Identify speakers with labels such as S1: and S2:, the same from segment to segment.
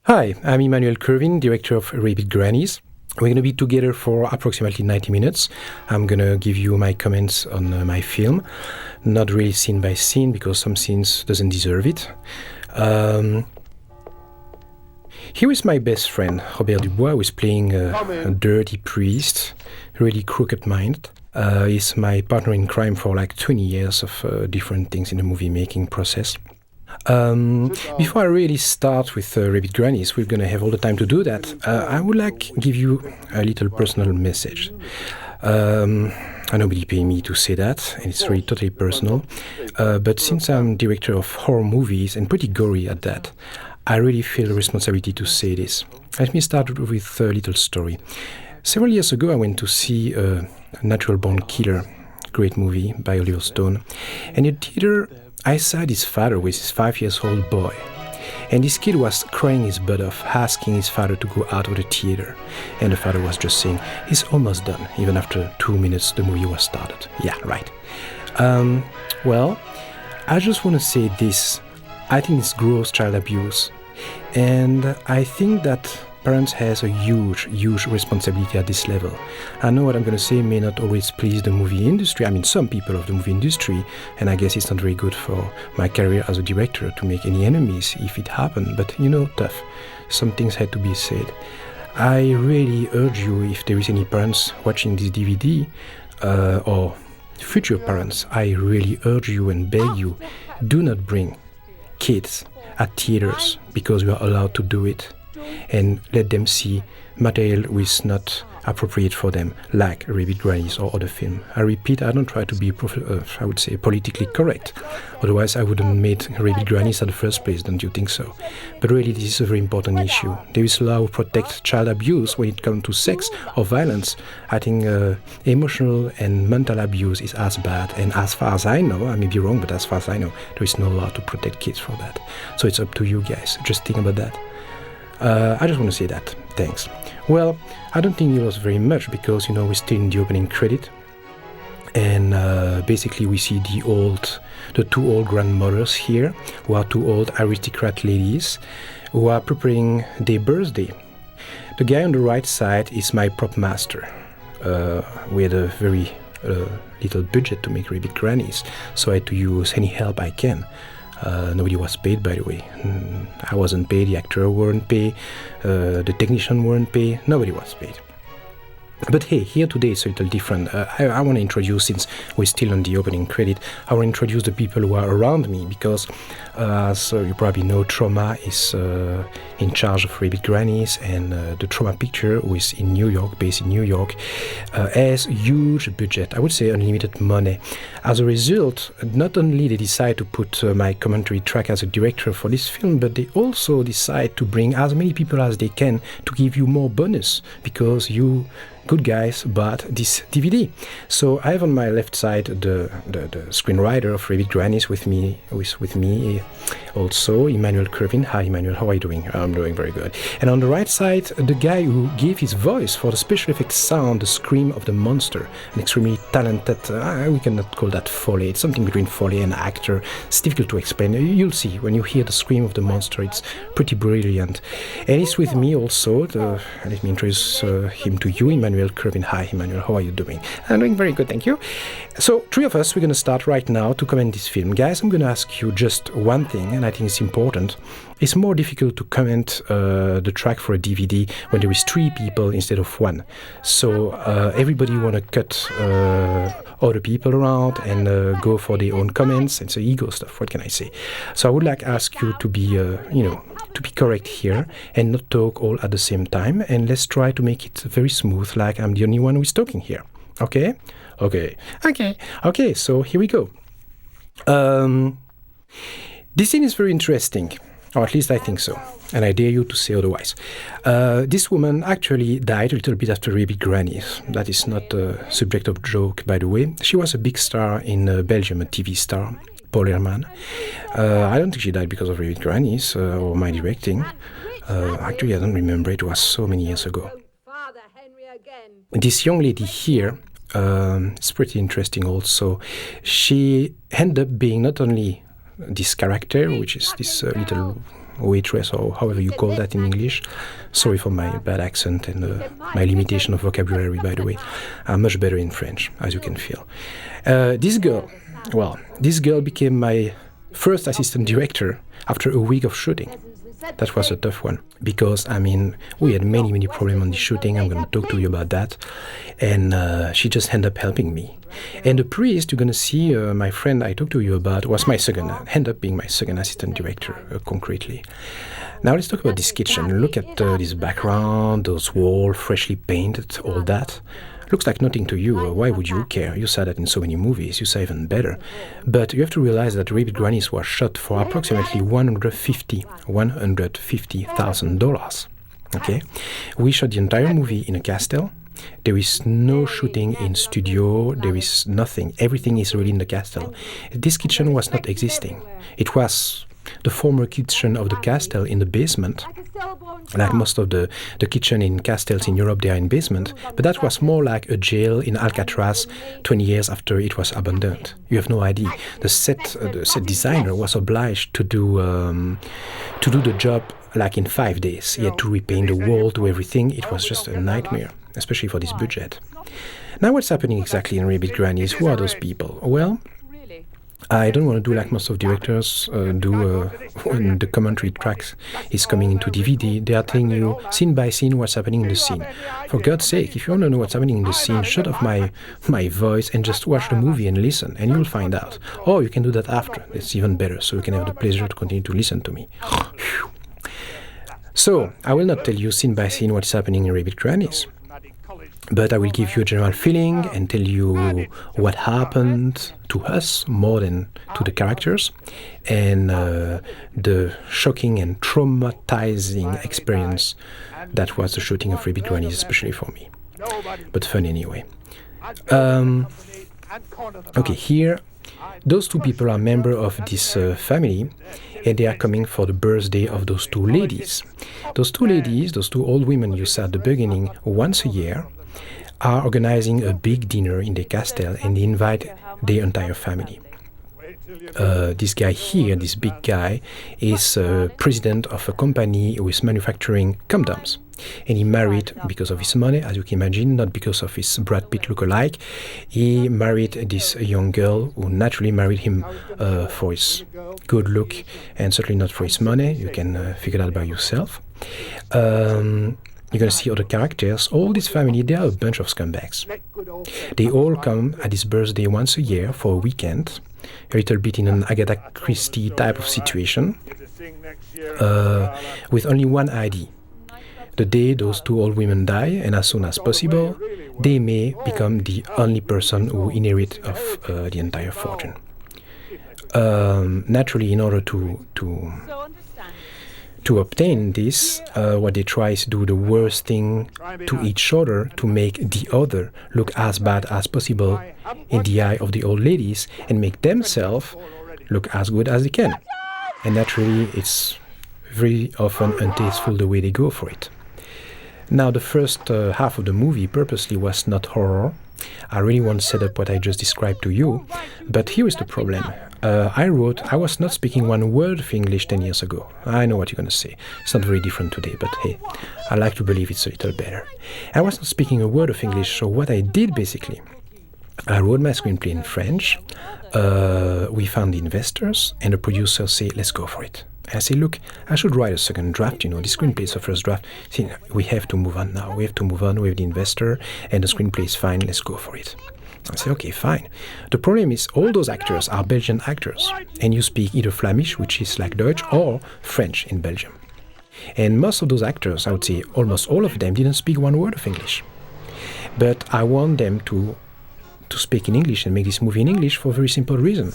S1: Hi, I'm Emmanuel Kervin, director of Rabid Grannies. We're going to be together for approximately 90 minutes. I'm going to give you my comments on my film, not really scene by scene because some scenes doesn't deserve it. Here is my best friend, Robert Dubois, who is playing a dirty priest, really crooked-minded. He's my partner in crime for like 20 years of different things in the movie-making process. Before I really start with Rabid Grannies, we're going to have all the time to do that. I would like give you a little personal message. Nobody paid me to say that, and it's really totally personal. But since I'm director of horror movies and pretty gory at that, I really feel a responsibility to say this. Let me start with a little story. Several years ago, I went to see Natural Born Killer, great movie by Oliver Stone, and in the theater, I saw his father with his 5-year-old boy. And this kid was crying his butt off, asking his father to go out of the theater. And the father was just saying, he's almost done. Even after 2 minutes, the movie was started. Yeah, right. Well, I just want to say this. I think it's gross child abuse. And I think that parents has a huge responsibility at this level. I know what I'm going to say may not always please the movie industry. I mean, some people of the movie industry, and I guess it's not very good for my career as a director to make any enemies if it happened. But, tough. Some things had to be said. I really urge you, if there is any parents watching this DVD, or future parents, I really urge you and beg you, do not bring kids at theaters because you are allowed to do it. And let them see material which is not appropriate for them, like Rabid Grannies or other film. I repeat, I don't try to be, I would say, politically correct. Otherwise, I wouldn't have made Rabid Grannies in the first place, don't you think so? But really, this is a very important issue. There is a law to protect child abuse when it comes to sex or violence. I think emotional and mental abuse is as bad. And as far as I know, I may be wrong, but as far as I know, there is no law to protect kids for that. So it's up to you guys. Just think about that. I just want to say that. Thanks. Well, I don't think it was very much because, we're still in the opening credit. And basically we see the two old grandmothers here, who are two old aristocrat ladies, who are preparing their birthday. The guy on the right side is my prop master. We had a very little budget to make Rabid Grannies, so I had to use any help I can. Nobody was paid, by the way. I wasn't paid, the actor weren't paid, the technician weren't paid, nobody was paid. But hey, here today is a little different. I want to introduce, since we're still on the opening credit, I want to introduce the people who are around me because, as you probably know, Trauma is in charge of Rabid Grannies, and the Trauma Picture, who is in New York, based in New York, has huge budget, I would say unlimited money. As a result, not only they decide to put my commentary track as a director for this film, but they also decide to bring as many people as they can to give you more bonus, because you good guys bought this DVD. So I have on my left side the screenwriter of Rabid Grannies with me also, Emmanuel Kervin. Hi Emmanuel, how are you doing? I'm doing very good. And on the right side, the guy who gave his voice for the special effects sound, the scream of the monster, an extremely talented, we cannot call that Foley, it's something between Foley and actor. It's difficult to explain. You'll see when you hear the scream of the monster, it's pretty brilliant. And he's with me also. Let me introduce him to you, Emmanuel Kervin. Hi Emmanuel, how are you doing? I'm doing very good, thank you. So three of us, we're going to start right now to comment this film. Guys, I'm going to ask you just one thing, and I think it's important. It's more difficult to comment the track for a DVD when there is 3 people instead of 1. So everybody want to cut other people around and go for their own comments. It's ego stuff, what can I say? So I would like to ask you to be, to be correct here and not talk all at the same time. And let's try to make it very smooth, like I'm the only one who is talking here. Okay? Okay, so here we go. This scene is very interesting, or at least I think so, and I dare you to say otherwise. This woman actually died a little bit after Rabid Grannies. That is not a subject of joke, by the way. She was a big star in Belgium, a TV star, Paul Herman. I don't think she died because of Rabid Grannies or my directing. Actually, I don't remember. It was so many years ago. This young lady here, it's pretty interesting also. She ended up being not only this character, which is this little waitress, or however you call that in English. Sorry for my bad accent and my limitation of vocabulary, by the way. I'm much better in French, as you can feel. This girl became my first assistant director after a week of shooting. That was a tough one because, we had many problems on the shooting. I'm going to talk to you about that. And she just ended up helping me. And the priest you're going to see, my friend I talked to you about, was ended up being my second assistant director, concretely. Now let's talk about this kitchen. Look at this background, those walls, freshly painted, all that. Looks like nothing to you. Why would you care? You saw that in so many movies. You saw even better. But you have to realize that Rabid Grannies was shot for approximately $150,000. Okay, we shot the entire movie in a castle. There is no shooting in studio. There is nothing. Everything is really in the castle. This kitchen was not existing. It was the former kitchen of the castle in the basement. Like most of the kitchen in castles in Europe, they are in basement. But that was more like a jail in Alcatraz 20 years after it was abandoned. You have no idea. The set designer was obliged to do the job like in 5 days. He had to repaint the wall, do everything. It was just a nightmare, especially for this budget. Now what's happening exactly in Rabid Grannies? Who are those people? Well, I don't want to do like most of directors do when the commentary tracks is coming into DVD. They are telling you scene by scene what's happening in the scene. For God's sake, if you want to know what's happening in the scene, shut off my voice and just watch the movie and listen, and you'll find out. Or you can do that after. It's even better, so you can have the pleasure to continue to listen to me. So, I will not tell you scene by scene what's happening in Rabid Grannies. But I will give you a general feeling and tell you what happened to us more than to the characters, and the shocking and traumatizing experience that was the shooting of Rabid Grannies, especially for me. But fun anyway. Okay, here, those two people are members of this family, and they are coming for the birthday of those two ladies. Those two ladies, those two old women you saw at the beginning, once a year, are organizing a big dinner in the castle, and they invite their entire family. This guy here, this big guy, is president of a company who is manufacturing condoms. And he married because of his money, as you can imagine, not because of his Brad Pitt look-alike. He married this young girl who naturally married him for his good look and certainly not for his money. You can figure it out by yourself. You're going to see other characters. All this family, they are a bunch of scumbags. They all come at his birthday once a year for a weekend, a little bit in an Agatha Christie type of situation, with only one idea. The day those two old women die, and as soon as possible, they may become the only person who inherit of the entire fortune. Naturally, in order to obtain this, what they try is to do the worst thing to each other to make the other look as bad as possible in the eye of the old ladies and make themselves look as good as they can. And naturally, it's very often untasteful the way they go for it. Now, the first half of the movie purposely was not horror. I really want to set up what I just described to you, but here is the problem. I was not speaking one word of English 10 years ago. I know what you're going to say. It's not very different today, but hey, I like to believe it's a little better. I was not speaking a word of English, so what I did basically, I wrote my screenplay in French. We found the investors, and the producers say, let's go for it. I say, look, I should write a second draft, the screenplay is the first draft. See, we have to move on now. We have to move on with the investor, and the screenplay is fine, let's go for it. I say, okay, fine. The problem is all those actors are Belgian actors, and you speak either Flemish, which is like Dutch, or French in Belgium. And most of those actors, I would say almost all of them, didn't speak one word of English. But I want them to speak in English and make this movie in English for a very simple reason.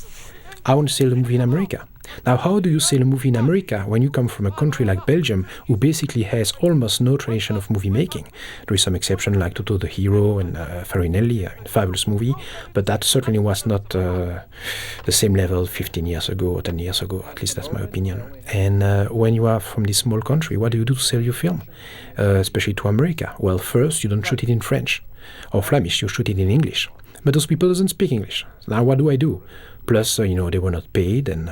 S1: I want to sell the movie in America. Now, how do you sell a movie in America when you come from a country like Belgium, who basically has almost no tradition of movie making? There is some exception like Toto the Hero and Farinelli, a fabulous movie, but that certainly was not the same level 15 years ago or 10 years ago, at least that's my opinion. And when you are from this small country, what do you do to sell your film, especially to America? Well, first, you don't shoot it in French or Flemish, you shoot it in English. But those people doesn't speak English. Now what do? Plus, they were not paid, and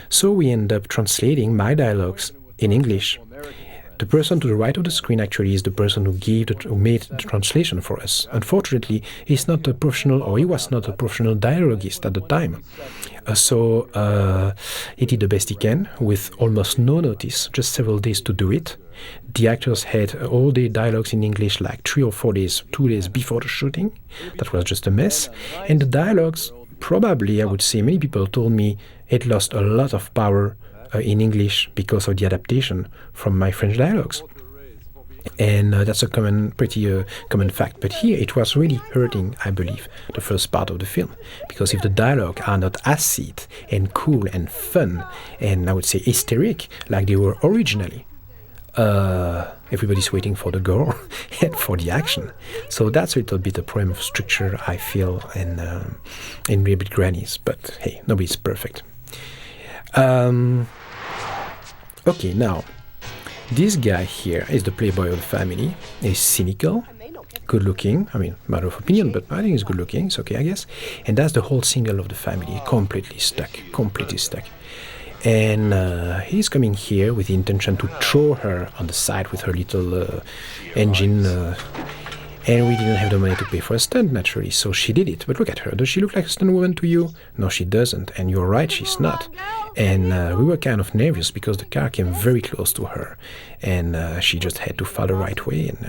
S1: so we end up translating my dialogues in English. The person to the right of the screen actually is the person who made the translation for us. Unfortunately, he's not a professional, or he was not a professional dialoguist at the time. So he did the best he can with almost no notice, just several days to do it. The actors had all the dialogues in English like 3 or 4 days, 2 days before the shooting. That was just a mess. And the dialogues, probably, I would say, many people told me it lost a lot of power in English because of the adaptation from my French dialogues. And that's a pretty common fact. But here it was really hurting, I believe, the first part of the film. Because if the dialogue are not acid and cool and fun, and I would say hysteric, like they were originally, everybody's waiting for the gore and for the action. So that's a little bit a problem of structure, I feel, in Rabid Grannies. But hey, nobody's perfect. Okay, now, this guy here is the playboy of the family. He's cynical, good looking. I mean, matter of opinion, but I think he's good looking. It's okay, I guess. And that's the whole single of the family, completely stuck. And he's coming here with the intention to throw her on the side with her little engine. And we didn't have the money to pay for a stunt, naturally, so she did it. But look at her. Does she look like a stunt woman to you? No, she doesn't. And you're right, she's not. And we were kind of nervous because the car came very close to her. And she just had to fall the right way and,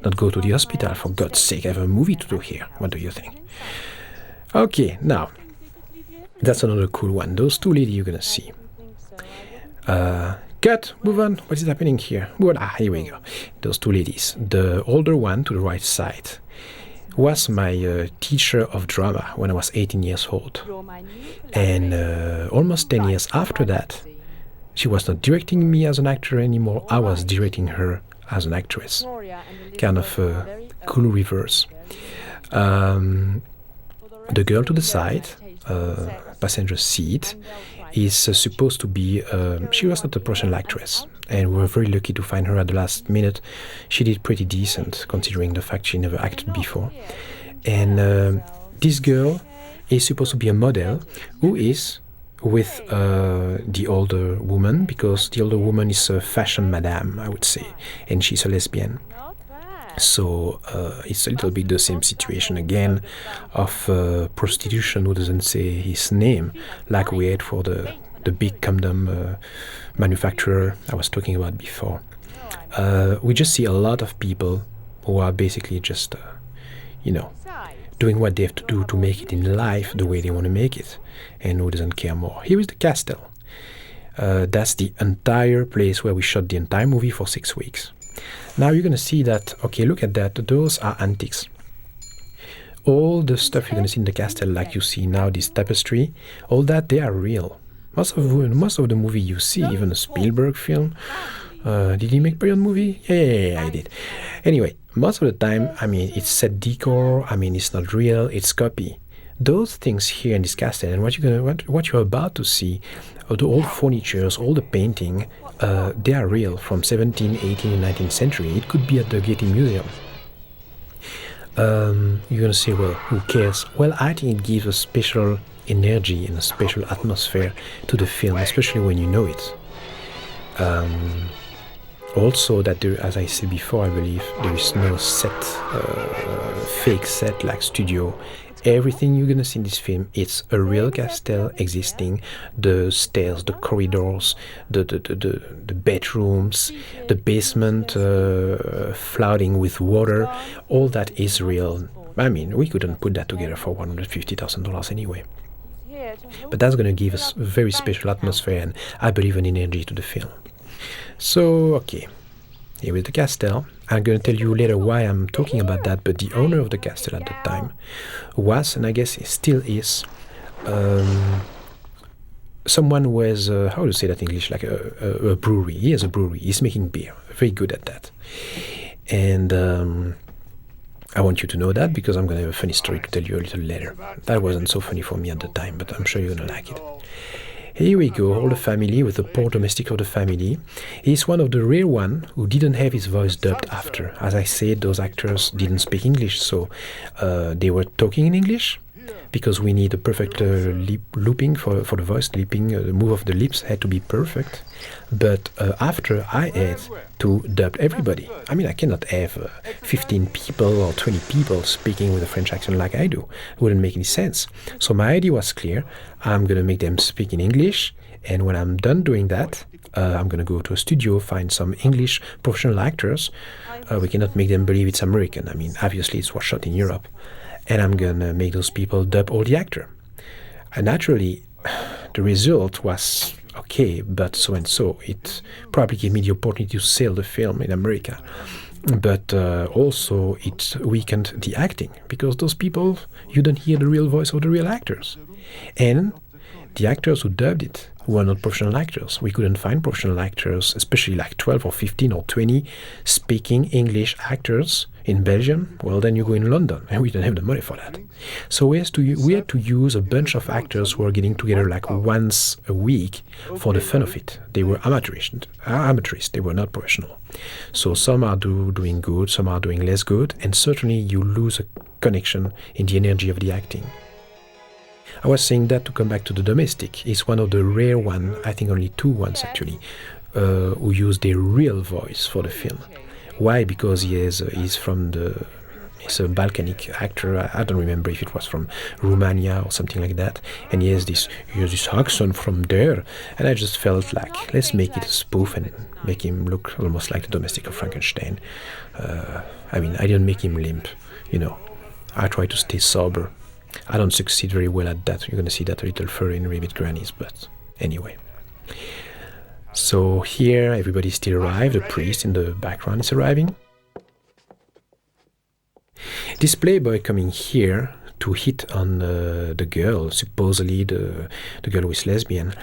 S1: not go to the hospital. For God's sake, I have a movie to do here. What do you think? Okay, now, that's another cool one. Those two ladies you're going to see. Cut, move on. What is happening here? Voila, here we go. Those two ladies. The older one to the right side was my teacher of drama when I was 18 years old. And almost 10 years after that, she was not directing me as an actor anymore. I was directing her as an actress. Kind of a cool reverse. The girl to the side, passenger seat, is supposed to be, she was not a professional actress, and we were very lucky to find her at the last minute. She did pretty decent, considering the fact she never acted before. And this girl is supposed to be a model who is with the older woman, because the older woman is a fashion madame, I would say, and she's a lesbian. So it's a little bit the same situation again of prostitution who doesn't say his name, like we had for the big condom manufacturer I was talking about before. We just see a lot of people who are basically just, doing what they have to do to make it in life the way they want to make it, and who doesn't care more. Here is the castle. That's the entire place where we shot the entire movie for 6 weeks. Now you're going to see that, okay, look at that, those are antiques. All the stuff you're going to see in the castle, like you see now, this tapestry, all that, they are real. Most of the movie you see, even a Spielberg film, did he make period movie? Yeah, I did. Anyway, most of the time, it's set decor, it's not real, it's copy. Those things here in this castle, and what you're about to see, the old furnitures, all the painting, they are real from 17th, 18th, and 19th century. It could be at the Getty Museum. You're going to say, well, who cares? Well, I think it gives a special energy and a special atmosphere to the film, especially when you know it. Also, that there, as I said before, I believe there is no set, fake set like studio. Everything you're going to see in this film, it's a real castle existing. The stairs, the corridors, the bedrooms, the basement flooding with water, all that is real. We couldn't put that together for $150,000 anyway. But that's going to give us a very special atmosphere and, I believe, an energy to the film. So, okay, here is the castle. I'm going to tell you later why I'm talking about that, but the owner of the castle at the time was, and I guess it still is, someone who has, how to say that in English, like a brewery. He has a brewery. He's making beer. Very good at that. And I want you to know that because I'm going to have a funny story to tell you a little later. That wasn't so funny for me at the time, but I'm sure you're going to like it. Here we go, all the family with the poor domestic of the family. He's one of the rare one who didn't have his voice dubbed after. As I said, those actors didn't speak English, so they were talking in English, because we need a perfect lip looping for the voice. Lipping, the move of the lips had to be perfect. But after I had to dub everybody. I mean, I cannot have 15 people or 20 people speaking with a French accent like I do. It wouldn't make any sense. So my idea was clear. I'm going to make them speak in English. And when I'm done doing that, I'm going to go to a studio, find some English professional actors. We cannot make them believe it's American. I mean, obviously it was shot in Europe. And I'm going to make those people dub all the actor. And naturally, the result was okay, but so-and-so. It probably gave me the opportunity to sell the film in America. But also it weakened the acting, because those people, you don't hear the real voice of the real actors. And the actors who dubbed it were not professional actors. We couldn't find professional actors, especially like 12 or 15 or 20 speaking English actors in Belgium. Well, then you go in London, and we don't have the money for that. So we had to use a bunch of actors who were getting together like once a week for the fun of it. They were amateurs, they were not professional. So some are doing good, some are doing less good, and certainly you lose a connection in the energy of the acting. I was saying that to come back to the domestic. It's one of the rare ones, I think only two ones actually, who use their real voice for the film. Why? Because he's a Balkanic actor. I don't remember if it was from Romania or something like that. And he has this accent from there. And I just felt like, let's make it a spoof and make him look almost like the domestic of Frankenstein. I mean, I didn't make him limp, you know. I try to stay sober. I don't succeed very well at that. You're going to see that a little further in Rabid Grannies, but anyway. So here, everybody still arrived. The priest in the background is arriving. This playboy coming here to hit on the girl, supposedly the girl who is lesbian.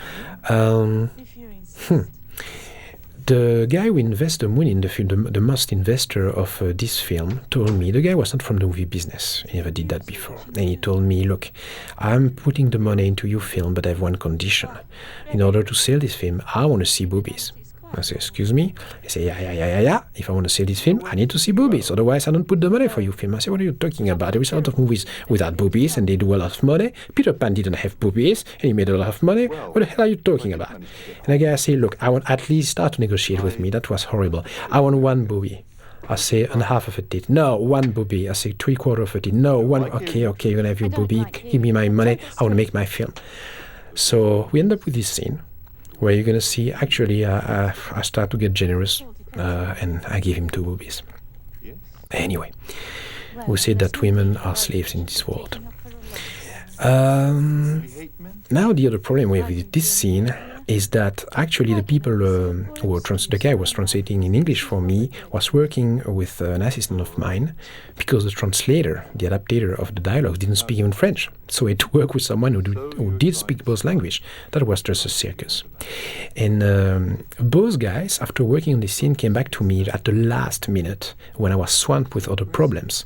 S1: The guy who invested the money in the film, the most investor of this film, told me, the guy was not from the movie business. He never did that before. And he told me, look, I'm putting the money into your film, but I have one condition. In order to sell this film, I want to see boobies. I say, excuse me? I say, yeah. If I want to sell this film, I need to see boobies. Otherwise, I don't put the money for your film. I say, what are you talking about? There is a lot of movies without boobies, and they do a lot of money. Peter Pan didn't have boobies, and he made a lot of money. What the hell are you talking about? And the guy say, look, I want at least start to negotiate with me. That was horrible. I want one boobie. I say, and half of a tit. No, one boobie. I say, 3/4 of a tit. No, one. Okay, you're going to have your boobie. Give me my money. I want to make my film. So we end up with this scene, where you're going to see, actually, I start to get generous, and I give him 2 boobies. Anyway, we say that women are slaves in this world. Now the other problem with this scene is that actually the people the guy was translating in English for me was working with an assistant of mine, because the translator, the adaptator of the dialogue, didn't speak even French. So I had to work with someone who did speak both language. That was just a circus. And both guys, after working on this scene, came back to me at the last minute when I was swamped with other problems.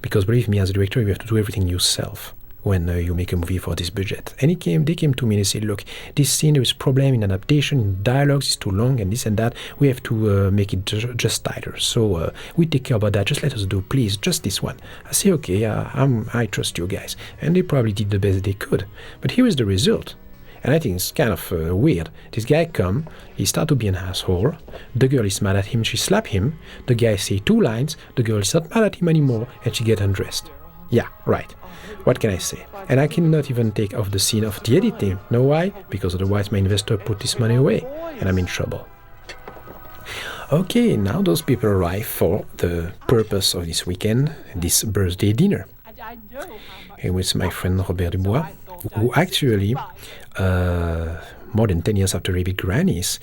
S1: Because believe me, as a director, you have to do everything yourself when you make a movie for this budget. And they came to me and they said, look, this scene, there is problem in adaptation, in dialogues, it's too long, and this and that. We have to make it just tighter. So we take care about that. Just let us do, please, just this one. I say, okay, I trust you guys. And they probably did the best they could. But here is the result. And I think it's kind of weird. This guy come, he start to be an asshole. The girl is mad at him, she slap him. The guy say 2 lines, the girl is not mad at him anymore, and she get undressed. Yeah, right. What can I say? And I cannot even take off the scene of the editing. Know why? Because otherwise my investor put this money away, and I'm in trouble. Okay, now those people arrive for the purpose of this weekend, this birthday dinner. And with my friend Robert Dubois, who actually, more than 10 years after Rabid Grannies,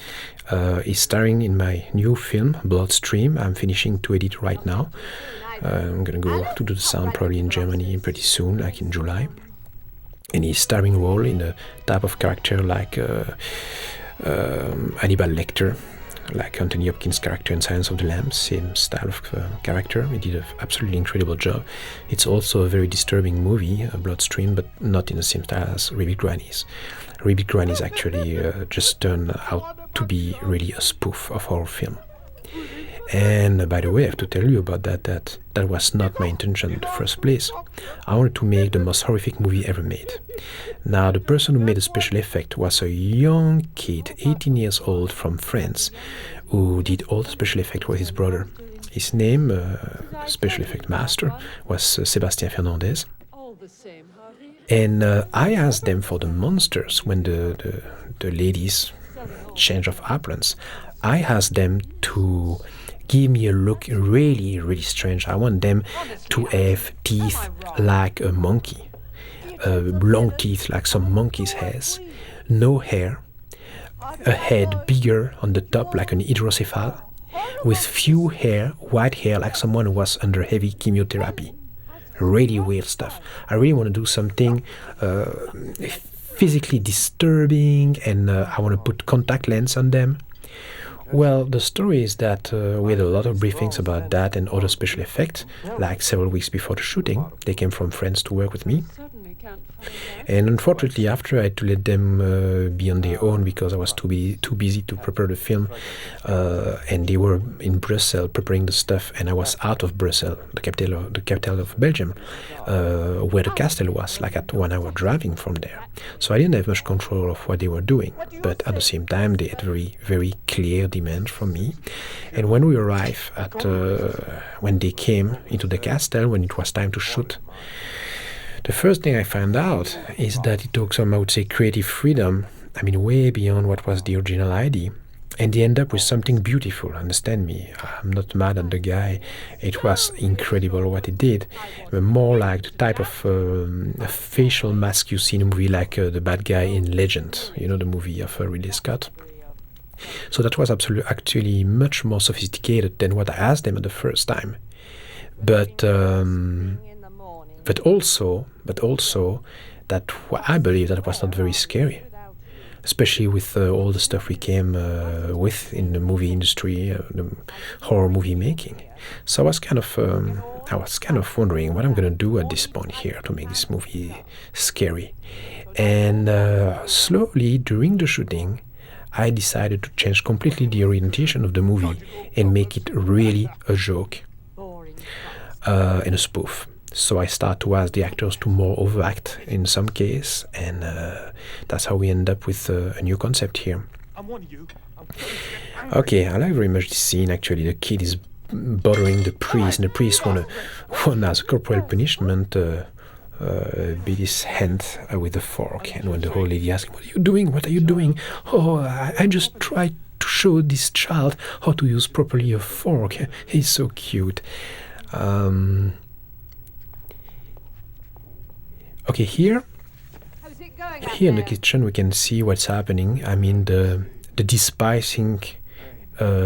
S1: is starring in my new film, Bloodstream. I'm finishing to edit right now. I'm going to go to do the sound probably in Germany pretty soon, like in July. And he's starring role in a type of character like Hannibal Lecter, like Anthony Hopkins' character in Silence of the Lambs, same style of character. He did an absolutely incredible job. It's also a very disturbing movie, Bloodstream, but not in the same style as Rabid Grannies. Rabid Grannies actually just turned out to be really a spoof of horror film. And by the way, I have to tell you about that was not my intention in the first place. I wanted to make the most horrific movie ever made. Now, the person who made the special effect was a young kid, 18 years old, from France, who did all the special effect with his brother. His name, special effect master, was Sébastien Fernandez. And I asked them for the monsters when the ladies change of appearance. I asked them to give me a look really, really strange. I want them to have teeth like a monkey, long teeth like some monkeys has, no hair, a head bigger on the top like an hydrocephal, with few hair, white hair like someone who was under heavy chemotherapy. Really weird stuff. I really want to do something physically disturbing, and I want to put contact lens on them. Well, the story is that we had a lot of briefings about that and other special effects, like several weeks before the shooting. They came from France to work with me. And unfortunately, after I had to let them be on their own because I was too busy to prepare the film, and they were in Brussels preparing the stuff, and I was out of Brussels, the capital of Belgium, where the castle was, like at 1 hour driving from there. So I didn't have much control of what they were doing, but at the same time, they had very, very clear demands from me. And when we arrived when they came into the castle, when it was time to shoot, the first thing I found out is that it took some, I would say, creative freedom, way beyond what was the original idea. And they end up with something beautiful, understand me. I'm not mad at the guy. It was incredible what he did. But more like the type of a facial mask you see in a movie like the bad guy in Legend, the movie of Ridley Scott. So that was actually much more sophisticated than what I asked them at the first time. But also that I believe that was not very scary, especially with all the stuff we came with in the movie industry, the horror movie making. So I was kind of wondering what I'm going to do at this point here to make this movie scary. And slowly during the shooting, I decided to change completely the orientation of the movie and make it really a joke and a spoof. So I start to ask the actors to more overact in some case, and that's how we end up with a new concept here. Okay, I like very much this scene actually. The kid is bothering the priest, and the priest want as corporal punishment beat his hand with a fork. And when the old lady asks, "What are you doing? What are you doing?" "Oh, I just tried to show this child how to use properly a fork. He's so cute." Okay, here in the kitchen we can see what's happening. The despising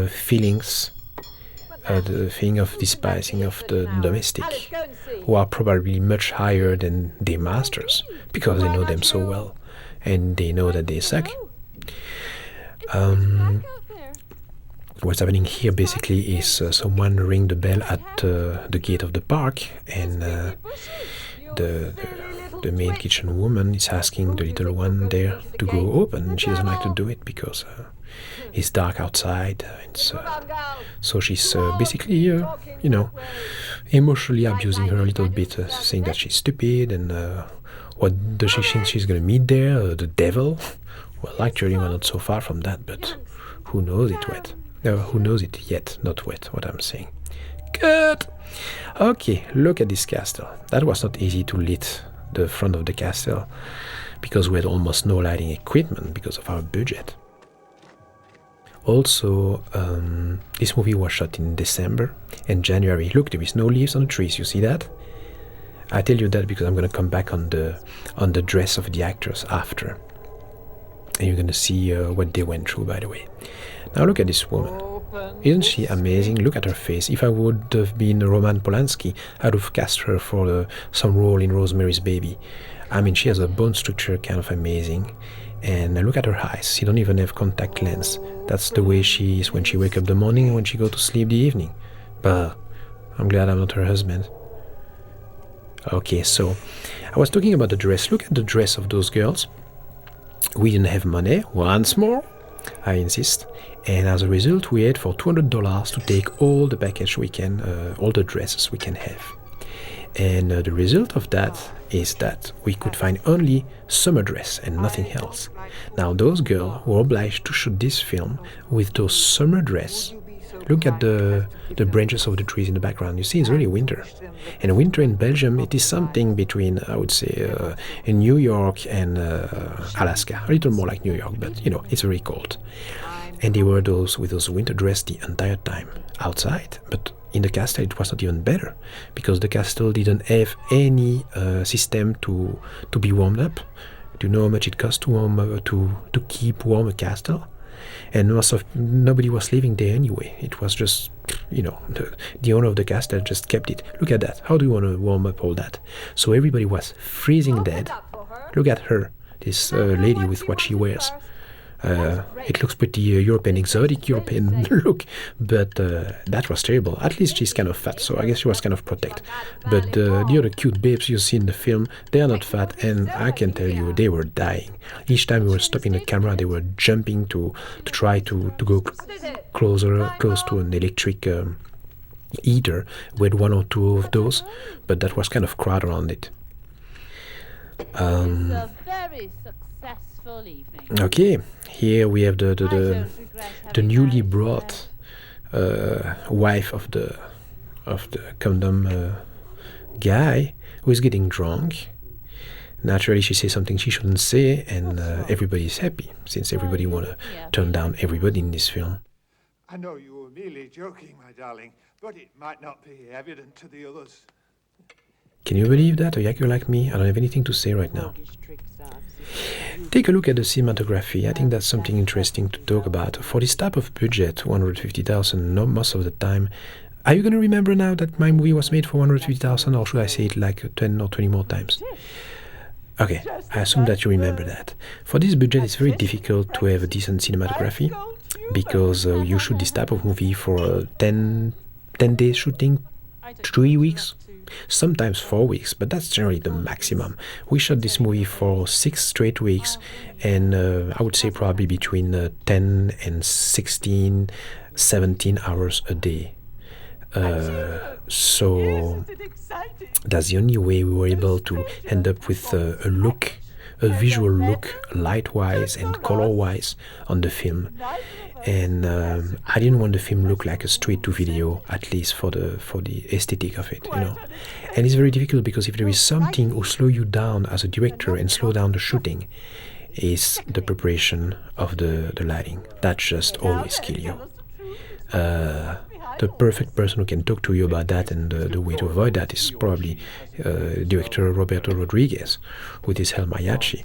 S1: feelings, the feeling of despising of the domestic, who are probably much higher than their masters because they know them so well and they know that they suck. What's happening here basically is someone ring the bell at the gate of the park, and the main kitchen woman is asking the little one there to go open. She doesn't like to do it because it's dark outside. So she's basically, emotionally abusing her a little bit, saying that she's stupid, and what does she think she's going to meet there? The devil? Well, actually, we're not so far from that, but who knows it yet? Who knows it yet? Not wet, what I'm saying. Good! Okay, look at this castle. That was not easy to lit the front of the castle because we had almost no lighting equipment because of our budget. Also, this movie was shot in December and January. Look, there is no leaves on the trees, you see that? I tell you that because I'm going to come back on the dress of the actors after. And you're going to see what they went through, by the way. Now look at this woman. Isn't she amazing? Look at her face. If I would have been Roman Polanski, I would have cast her for some role in Rosemary's Baby. She has a bone structure kind of amazing. And look at her eyes. She don't even have contact lens. That's the way she is when she wake up the morning and when she go to sleep the evening. But I'm glad I'm not her husband. Okay, so I was talking about the dress. Look at the dress of those girls. We didn't have money, once more. I insist. And as a result, we had for $200 to take all the package we can, all the dresses we can have. And the result of that is that we could find only summer dress and nothing else. Now those girls were obliged to shoot this film with those summer dress. Look at the branches of the trees in the background. You see, it's really winter. And winter in Belgium, it is something between, I would say, in New York and Alaska. A little more like New York, but you know, it's very cold. And they were with those winter dress the entire time outside. But in the castle, it was not even better, because the castle didn't have any system to be warmed up. Do you know how much it costs to keep warm a castle? And nobody was living there anyway. It was just, you know, the owner of the castle just kept it. Look at that. How do you want to warm up all that? So everybody was freezing dead. Look at her, this lady with what she wears. It looks pretty European, exotic European look, but that was terrible. At least she's kind of fat, so I guess she was kind of protected. But the other cute babes you see in the film, they are not fat, and I can tell you, they were dying. Each time we were stopping the camera, they were jumping to try to go close to an electric heater. We had one or two of those, but that was kind of crowded around it. Okay, here we have the newly brought wife of the condom guy, who is getting drunk. Naturally, she says something she shouldn't say, and everybody's happy, since everybody want to turn down everybody in this film.
S2: I know you were merely joking, my darling, but it might not be evident to the others.
S1: Can you believe that? A yaker like me? I don't have anything to say right now. Take a look at the cinematography. I think that's something interesting to talk about. For this type of budget, 150,000, no, most of the time. Are you going to remember now that my movie was made for 150,000, or should I say it like 10 or 20 more times? Okay, I assume that you remember that. For this budget, it's very difficult to have a decent cinematography, because you shoot this type of movie for 10 days shooting, 3 weeks, sometimes 4 weeks, but that's generally the maximum. We shot this movie for 6 straight weeks, and I would say probably between 10 and 16, 17 hours a day. So that's the only way we were able to end up with a visual look, light-wise and color-wise, on the film. And I didn't want the film look like a straight-to-video, at least for the aesthetic of it, you know. And it's very difficult, because if there is something who slow you down as a director and slow down the shooting, is the preparation of the lighting. That just always kill you. The perfect person who can talk to you about that, and the way to avoid that, is probably director Roberto Rodriguez with his El Mariachi,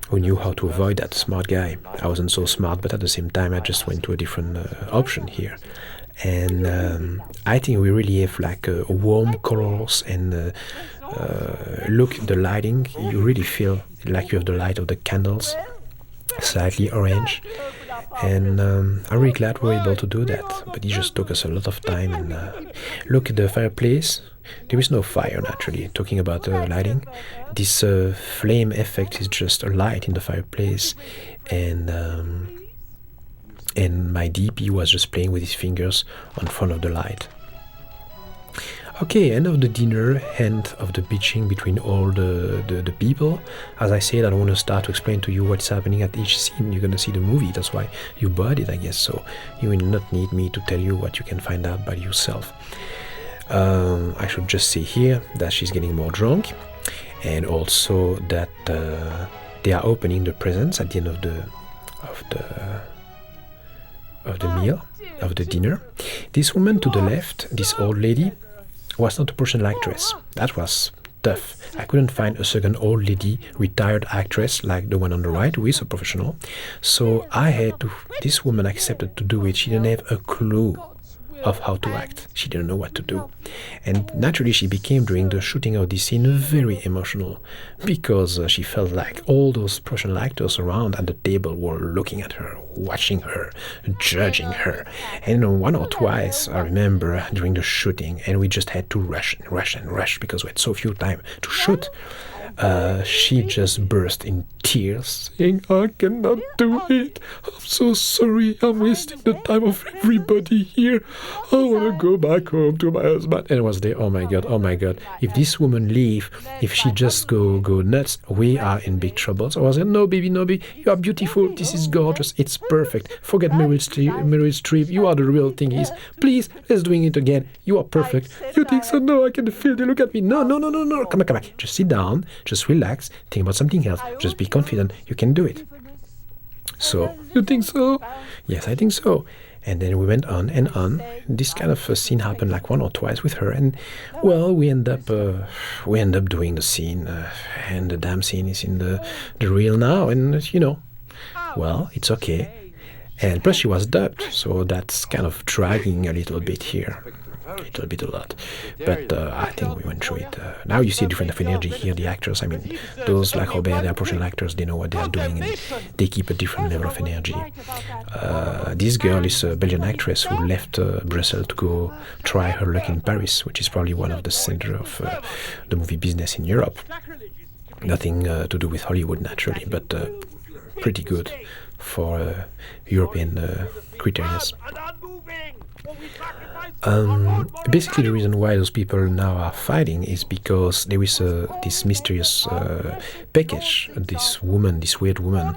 S1: who knew how to avoid that. Smart guy. I wasn't so smart, but at the same time I just went to a different option here. And I think we really have like warm colors, and look, the lighting, you really feel like you have the light of the candles, slightly orange. And I'm really glad we were able to do that, but it just took us a lot of time. And look at the fireplace. There is no fire, naturally. Talking about lighting, this flame effect is just a light in the fireplace, and my DP was just playing with his fingers on front of the light. Okay, end of the dinner, end of the bitching between all the people. As I said, I don't want to start to explain to you what's happening at each scene. You're going to see the movie, that's why you bought it, I guess. So you will not need me to tell you what you can find out by yourself. I should just say here that she's getting more drunk, and also that they are opening the presents at the end of the meal, of the dinner. This woman to the left, this old lady, was not a professional actress. That was tough. I couldn't find a second old lady, retired actress like the one on the right, who is a professional. So this woman accepted to do it. She didn't have a clue of how to act. She didn't know what to do. And naturally she became, during the shooting of this scene, very emotional, because she felt like all those professional actors around at the table were looking at her, watching her, judging her. And one or twice, I remember, during the shooting, and we just had to rush, because we had so few time to shoot. She just burst in tears, saying, "I cannot do it. I'm so sorry. I'm wasting the time of everybody here. I want to go back home to my husband." And I was there, oh my God, oh my God. If this woman leave, if she just go nuts, we are in big trouble. So I was like, "No, baby, no, baby. You are beautiful. This is gorgeous. It's perfect. Forget Meryl Streep. You are the real thing. Please, let's doing it again. You are perfect." "You think so?" "No, I can feel you. Look at me." "No, no, no, no, no. Come on. Just sit down. Just relax. Think about something else. Just be confident. You can do it." So, "You think so?" "Yes, I think so." And then we went on and on. This kind of scene happened like one or twice with her, and well, we end up doing the scene, and the damn scene is in the reel now, and well, it's okay. And plus, she was dubbed, so that's kind of dragging a little bit here. A lot. But I think we went through it. Now you see a different energy here. The actors, I mean, those like Robert, they are professional actors, they know what they are doing, and they keep a different level of energy. This girl is a Belgian actress who left Brussels to go try her luck in Paris, which is probably one of the center of the movie business in Europe. Nothing to do with Hollywood, naturally, but pretty good for European criteria. Basically, the reason why those people now are fighting is because there is this mysterious package this weird woman,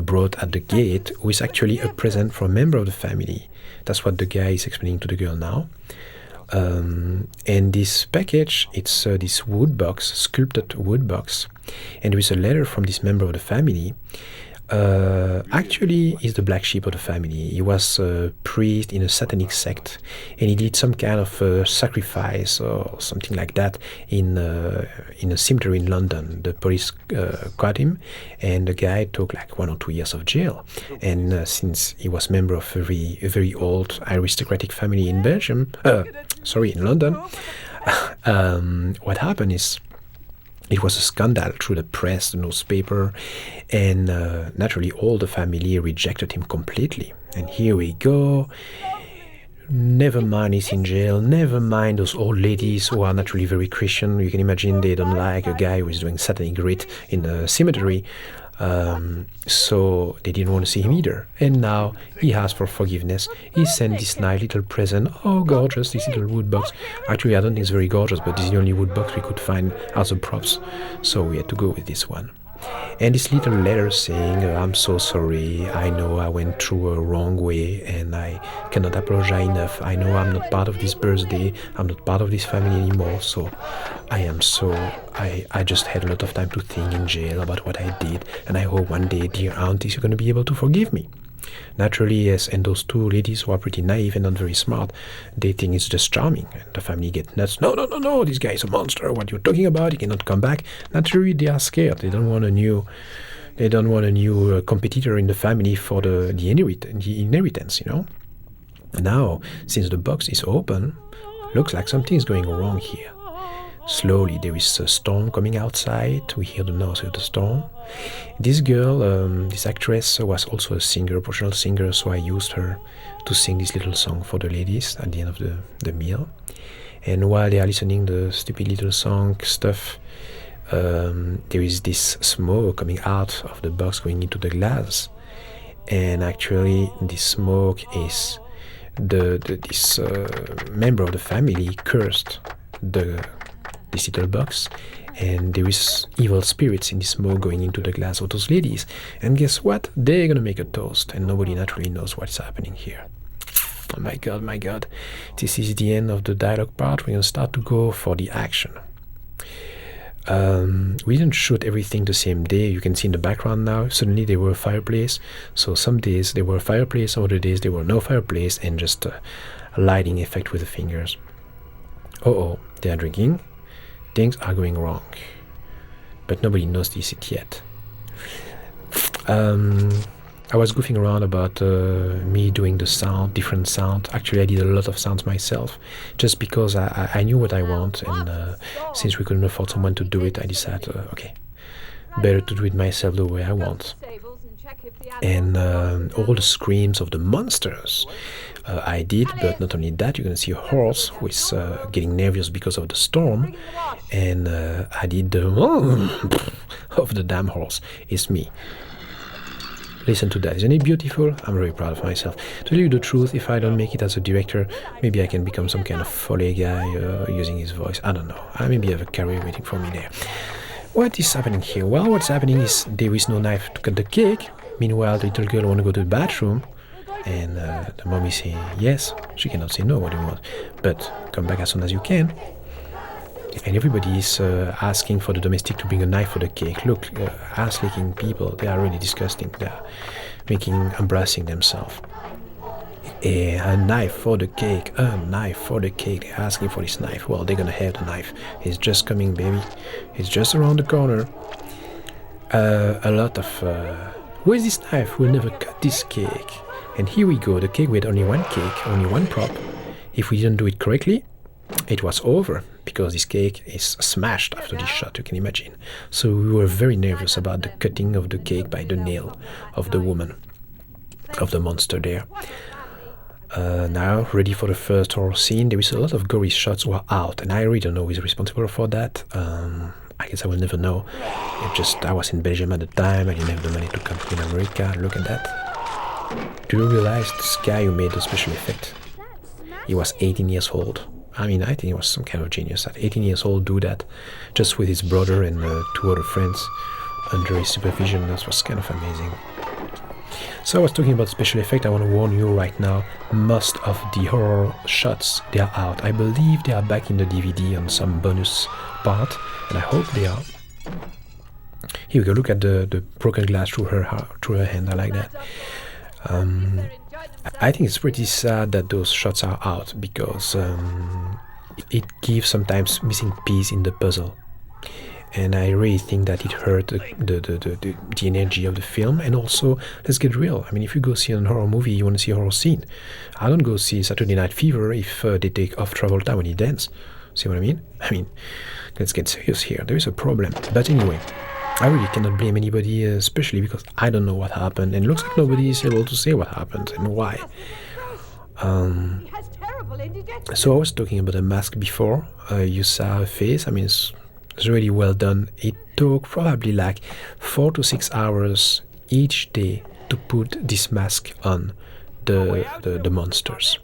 S1: brought at the gate, who is actually a present from a member of the family. That's what the guy is explaining to the girl now. And this package, it's this wood box, sculpted wood box, and there is a letter from this member of the family. Actually, he's the black sheep of the family. He was a priest in a satanic sect, and he did some kind of sacrifice or something like that in a cemetery in London. The police caught him, and the guy took like 1 or 2 years of jail. And since he was member of a very old aristocratic family in Belgium, in London, what happened is, it was a scandal through the press, the newspaper, and naturally all the family rejected him completely. And here we go. Never mind he's in jail. Never mind those old ladies who are naturally very Christian. You can imagine they don't like a guy who is doing satanic rite in a cemetery. So they didn't want to see him either. And now he asked for forgiveness. He sent this nice little present. Oh, gorgeous, this little wood box. Actually, I don't think it's very gorgeous, but this is the only wood box we could find as a props. So we had to go with this one. And this little letter saying, "I'm so sorry, I know I went through a wrong way and I cannot apologize enough. I know I'm not part of this birthday, I'm not part of this family anymore, so I just had a lot of time to think in jail about what I did, and I hope one day, dear aunties, you're going to be able to forgive me." Naturally, yes, and those two ladies who are pretty naive and not very smart, they think it's just charming, and the family get nuts. No, this guy is a monster, what you're talking about, he cannot come back. Naturally, they are scared, they don't want a new competitor in the family for the inheritance, Now, since the box is open, looks like something is going wrong here. Slowly, there is a storm coming outside. We hear the noise of the storm. This girl, this actress, was also a singer, a professional singer, so I used her to sing this little song for the ladies at the end of the meal. And while they are listening the stupid little song stuff, there is this smoke coming out of the box going into the glass. And actually, this smoke is this member of the family cursed this little box, and there is evil spirits in the smoke going into the glass of those ladies. And guess what? They're gonna make a toast, and nobody naturally knows what's happening here. Oh my god. This is the end of the dialogue part. We're gonna start to go for the action. We didn't shoot everything the same day. You can see in the background now, suddenly there were a fireplace. So some days there were a fireplace, some other days there were no fireplace, and just a lighting effect with the fingers. They are drinking. Things are going wrong, but nobody knows this yet. I was goofing around about me doing the sound, different sound. Actually, I did a lot of sounds myself, just because I knew what I want, and since we couldn't afford someone to do it, I decided, okay, better to do it myself the way I want. And all the screams of the monsters I did, but not only that, you're going to see a horse who is getting nervous because of the storm, and I did the of the damn horse. It's me. Listen to that. Isn't it beautiful? I'm very proud of myself. To tell you the truth, if I don't make it as a director, maybe I can become some kind of foley guy using his voice. I don't know. I maybe have a career waiting for me there. What is happening here? Well, what's happening is there is no knife to cut the cake. Meanwhile, the little girl wants to go to the bathroom, and the mommy says yes. She cannot say no. What do you want? But come back as soon as you can. And everybody is asking for the domestic to bring a knife for the cake. Look, ass-licking people, they are really disgusting. They are embarrassing themselves. A knife for the cake, a knife for the cake. They're asking for this knife. Well, they're gonna have the knife. It's just coming, baby. It's just around the corner. A lot of... where's this knife? We'll never cut this cake. And here we go, the cake with only one cake, only one prop. If we didn't do it correctly, it was over, because this cake is smashed after this shot, you can imagine. So we were very nervous about the cutting of the cake by the nail of the woman, of the monster there. Now, ready for the first horror scene. There is a lot of gory shots were out, and I really don't know who is responsible for that. I guess I will never know. I was in Belgium at the time, I didn't have the money to come to America. Look at that. Do you realize this guy who made the special effect? He was 18 years old. I mean, I think he was some kind of genius. At 18 years old, do that just with his brother and 2 other friends under his supervision. That was kind of amazing. So I was talking about special effect. I want to warn you right now, most of the horror shots, they are out. I believe they are back in the DVD on some bonus part, and I hope they are. Here we go, look at the broken glass through her hand. I like that. I think it's pretty sad that those shots are out, because it gives sometimes missing piece in the puzzle, and I really think that it hurt the energy of the film. And also, let's get real. I mean, if you go see a horror movie, you want to see a horror scene. I don't go see Saturday Night Fever if they take off Travolta when he dance. See what I mean? I mean, let's get serious here. There is a problem. But anyway, I really cannot blame anybody, especially because I don't know what happened, and it looks like nobody is able to say what happened and why. So I was talking about a mask before. You saw a face. I mean, it's really well done. It took probably like 4 to 6 hours each day to put this mask on the monsters.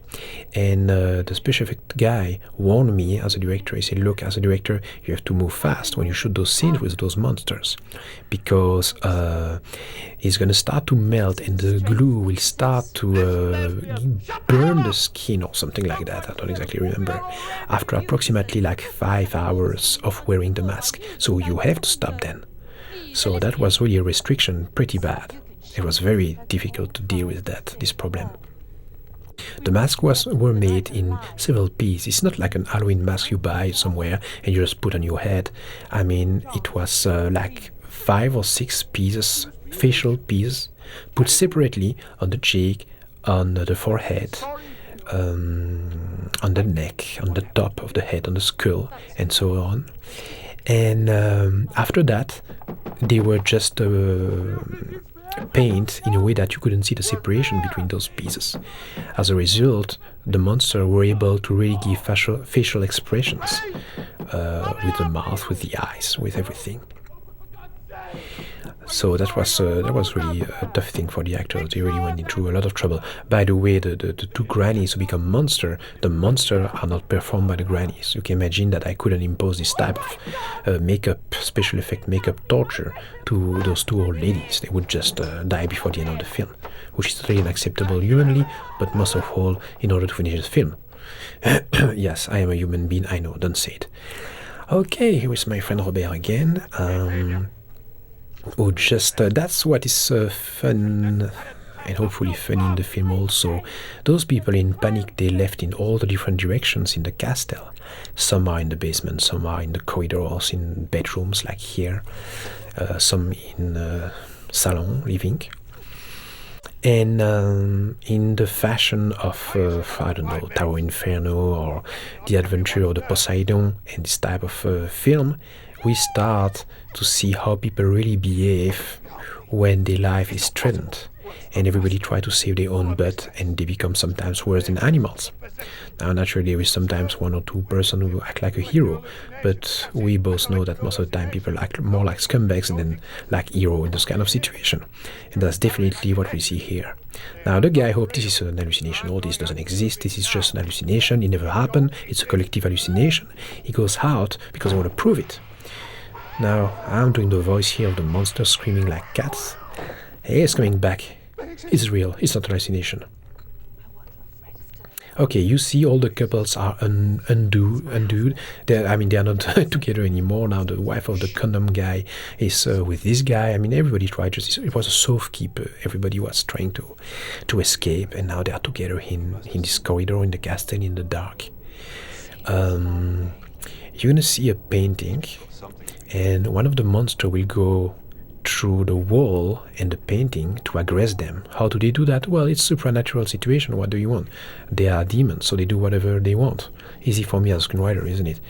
S1: And the special effect guy warned me as a director. He said, look, as a director, you have to move fast when you shoot those scenes with those monsters, because it's going to start to melt and the glue will start to burn the skin or something like that. I don't exactly remember. After approximately like 5 hours of wearing the mask. So you have to stop then. So that was really a restriction, pretty bad. It was very difficult to deal with this problem. The masks were made in several pieces. It's not like an Halloween mask you buy somewhere and you just put on your head. I mean, it was like 5 or 6 pieces, facial pieces, put separately on the cheek, on the forehead, on the neck, on the top of the head, on the skull, and so on. And after that, they were just paint in a way that you couldn't see the separation between those pieces. As a result, the monsters were able to really give facial expressions with the mouth, with the eyes, with everything. So that was really a tough thing for the actors. They really went into a lot of trouble. By the way, the 2 grannies who become monster, the monsters are not performed by the grannies. You can imagine that I couldn't impose this type of special effect makeup torture to those 2 old ladies. They would just die before the end of the film, which is totally unacceptable humanly, but most of all in order to finish the film. Yes, I am a human being, I know, don't say it. Okay, here is my friend Robert again. That's what is fun, and hopefully funny in the film also. Those people in panic, they left in all the different directions in the castle. Some are in the basement, some are in the corridors, in bedrooms like here, some in salon living. And in the fashion of, I don't know, Tower Inferno or The Adventure of the Poseidon and this type of film, we start to see how people really behave when their life is threatened. and everybody try to save their own butt, and they become sometimes worse than animals. Now, naturally, there is sometimes one or two person who act like a hero, but we both know that most of the time people act more like scumbags than like hero in this kind of situation, and that's definitely what we see here. Now, the guy hopes this is an hallucination. All this doesn't exist. This is just an hallucination. It never happened. It's a collective hallucination. He goes out because I want to prove it. Now, I'm doing the voice here of the monster screaming like cats. Hey, it's coming back. It's real. It's not a hallucination. Okay, you see all the couples are undone. They are not together anymore. Now the wife of the condom guy is with this guy. I mean, everybody tried. It was a soft keeper. Everybody was trying to escape, and now they are together in this corridor in the castle in the dark. You're gonna see a painting, and one of the monsters will go through the wall and the painting to aggress them. How do they do that? Well, it's supernatural situation. What do you want? They are demons, so they do whatever they want. Easy for me as a screenwriter, isn't it?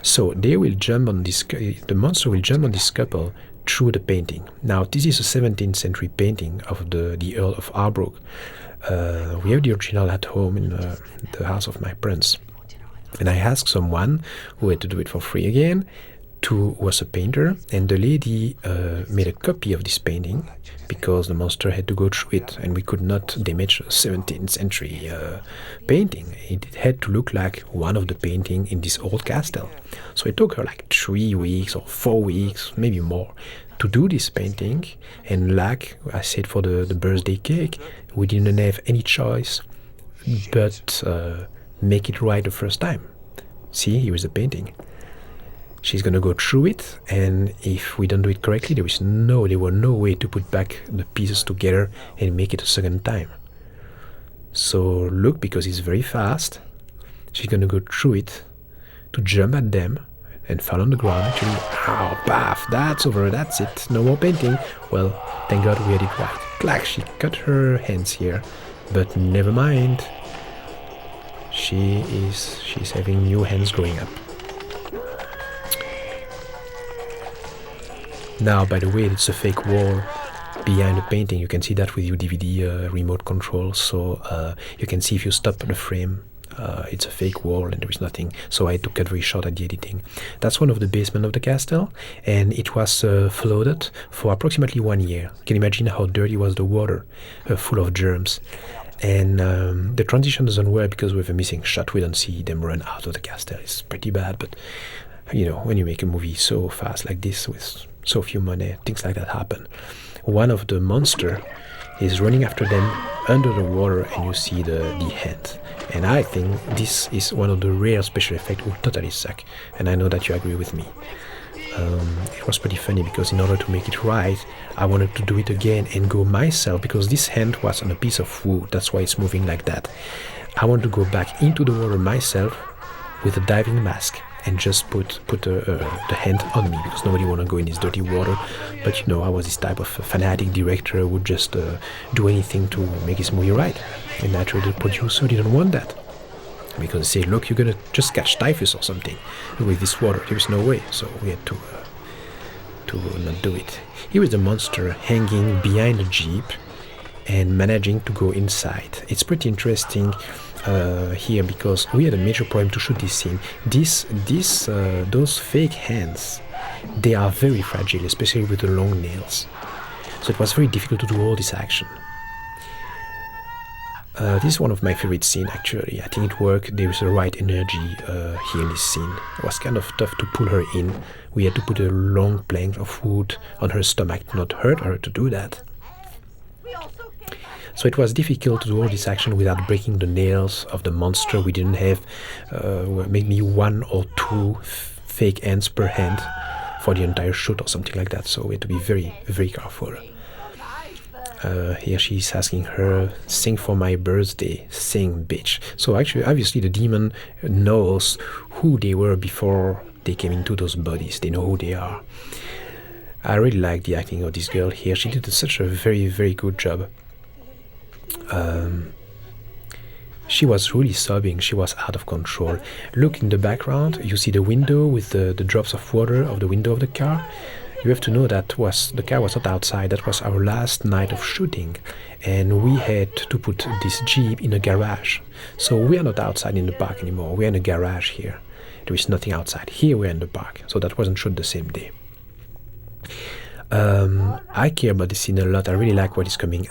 S1: So they will jump on this. The monster will jump on this couple through the painting. Now, this is a 17th century painting of the Earl of Arbroath. We have the original at home in the house of my parents, and I asked someone who had to do it for free again, who was a painter, and the lady made a copy of this painting because the monster had to go through it, and we could not damage a 17th century painting. It had to look like one of the painting in this old castle. So it took her like 3 weeks or 4 weeks, maybe more, to do this painting. And like I said for the birthday cake, we didn't have any choice but make it right the first time. See, here is the painting. She's going to go through it, and if we don't do it correctly, there were no way to put back the pieces together and make it a second time. So look, because it's very fast, she's going to go through it to jump at them and fall on the ground. Actually, ow, baff, that's over, that's it, no more painting. Well, thank God we had it right. Clack, she cut her hands here, but never mind. She's having new hands growing up. Now, by the way, it's a fake wall behind the painting. You can see that with your DVD remote control. So you can see if you stop the frame, it's a fake wall and there is nothing. So I had to cut very short at the editing. That's one of the basement of the castle, and it was flooded for approximately 1 year. You can imagine how dirty was the water, full of germs. And the transition doesn't work because we have a missing shot. We don't see them run out of the castle. It's pretty bad, but when you make a movie so fast like this with so few money, things like that happen. One of the monster is running after them under the water, and you see the hand. And I think this is one of the rare special effects who totally suck. And I know that you agree with me. It was pretty funny because in order to make it right, I wanted to do it again and go myself, because this hand was on a piece of wood. That's why it's moving like that. I want to go back into the water myself with a diving mask and just put the hand on me, because nobody want to go in this dirty water. But I was this type of fanatic director who would just do anything to make his movie right. And naturally the producer didn't want that, because they say, look, you're gonna just catch typhus or something with this water. There's no way. So we had to not do it. Here is the monster hanging behind the jeep and managing to go inside. It's pretty interesting here, because we had a major problem to shoot this scene. Those fake hands, they are very fragile, especially with the long nails. So it was very difficult to do all this action. This is one of my favorite scenes, actually. I think it worked. There is the right energy here in this scene. It was kind of tough to pull her in. We had to put a long plank of wood on her stomach to not hurt her to do that. So it was difficult to do all this action without breaking the nails of the monster. We didn't have maybe 1 or 2 fake hands per hand for the entire shoot or something like that. So we had to be very, very careful. Here she's asking her, sing for my birthday, sing, bitch. So actually, obviously the demon knows who they were before they came into those bodies. They know who they are. I really like the acting of this girl here. She did such a very, very good job. She was really sobbing. She was out of control. Look in the background, you see the window with the drops of water of the window of the car. You have to know that was the car was not outside. That was our last night of shooting, and we had to put this Jeep in a garage. So we are not outside in the park anymore. We are in a garage here. There is nothing outside. Here we are in the park. So that wasn't shot the same day. I care about this scene a lot. I really like what is coming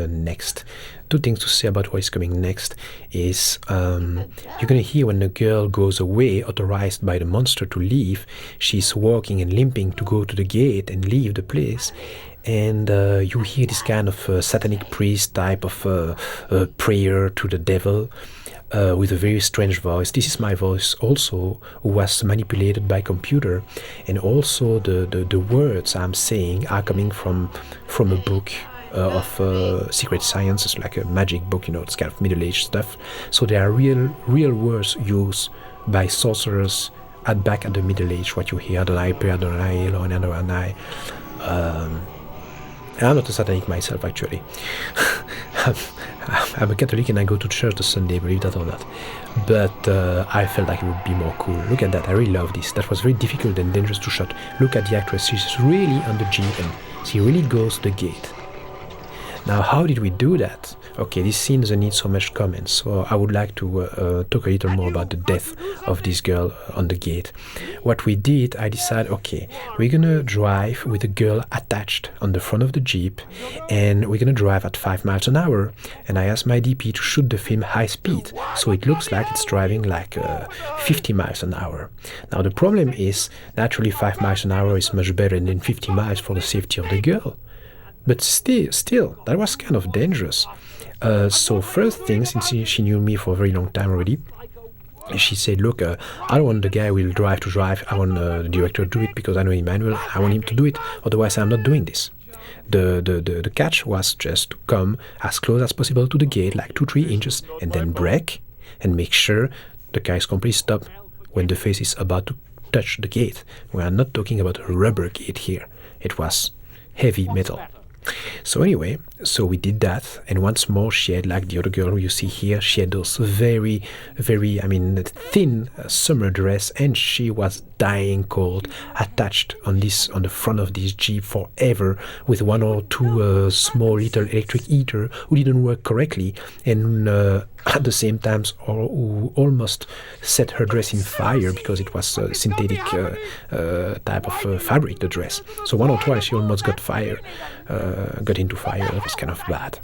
S1: next. Two things to say about what is coming next is you're gonna hear when the girl goes away, authorized by the monster to leave. She's walking and limping to go to the gate and leave the place. And you hear this kind of satanic priest type of prayer to the devil. With a very strange voice. This is my voice also, who was manipulated by computer, and also the words I'm saying are coming from a book of secret sciences, like a magic book, it's kind of middle-aged stuff. So they are real words used by sorcerers back at the Middle Age. What you hear, Adonai, Per Adonai, Elohim Adonai. I'm not a satanic myself, actually. I'm a Catholic and I go to church the Sunday, believe that or not. But I felt like it would be more cool. Look at that, I really love this. That was very difficult and dangerous to shoot. Look at the actress, she's really on the Jeep and she really goes to the gate. Now, how did we do that? Okay, this scene doesn't need so much comments, so I would like to talk a little more about the death of this girl on the gate. What we did, I decided, okay, we're gonna drive with a girl attached on the front of the Jeep, and we're gonna drive at 5 miles an hour. And I asked my DP to shoot the film high speed, so it looks like it's driving like 50 miles an hour. Now, the problem is, naturally 5 miles an hour is much better than 50 miles for the safety of the girl. But still, that was kind of dangerous. So first thing, since she knew me for a very long time already, she said, look, I don't want the guy who will drive to drive. I want the director to do it because I know Emmanuel. I want him to do it. Otherwise, I'm not doing this. The catch was just to come as close as possible to the gate, like 2-3 inches, and then brake and make sure the car is completely stopped when the face is about to touch the gate. We are not talking about a rubber gate here. It was heavy metal. So anyway, so we did that, and once more she had, like the other girl who you see here, she had those very, thin summer dress, and she was dying cold, attached on the front of this Jeep forever, with 1 or 2 small little electric heater who didn't work correctly, and at the same time who almost set her dress in fire because it was a synthetic type of fabric, the dress. So 1 or twice she almost got into fire. It was kind of bad.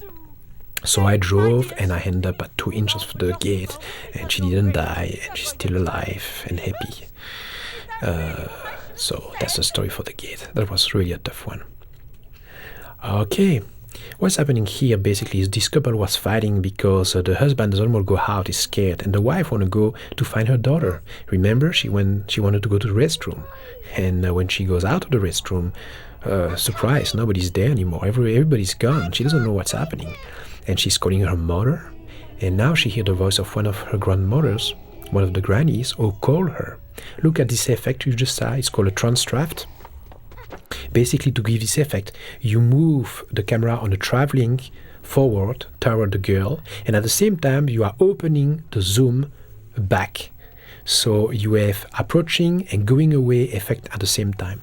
S1: So I drove and I ended up at 2 inches from the gate, and she didn't die, and she's still alive and happy. So that's the story for the gate. That was really a tough one. Okay. What's happening here basically is this couple was fighting because the husband doesn't want to go out, is scared, and the wife want to go to find her daughter. Remember, she wanted to go to the restroom, and when she goes out of the restroom, surprise, nobody's there anymore. Everybody's gone. She doesn't know what's happening, and she's calling her mother, and now she hears the voice of one of her grandmothers, one of the grannies, who call her. Look at this effect you just saw. It's called a trance draft. Basically, to give this effect, you move the camera on a traveling forward toward the girl, and at the same time you are opening the zoom back, so you have approaching and going away effect at the same time.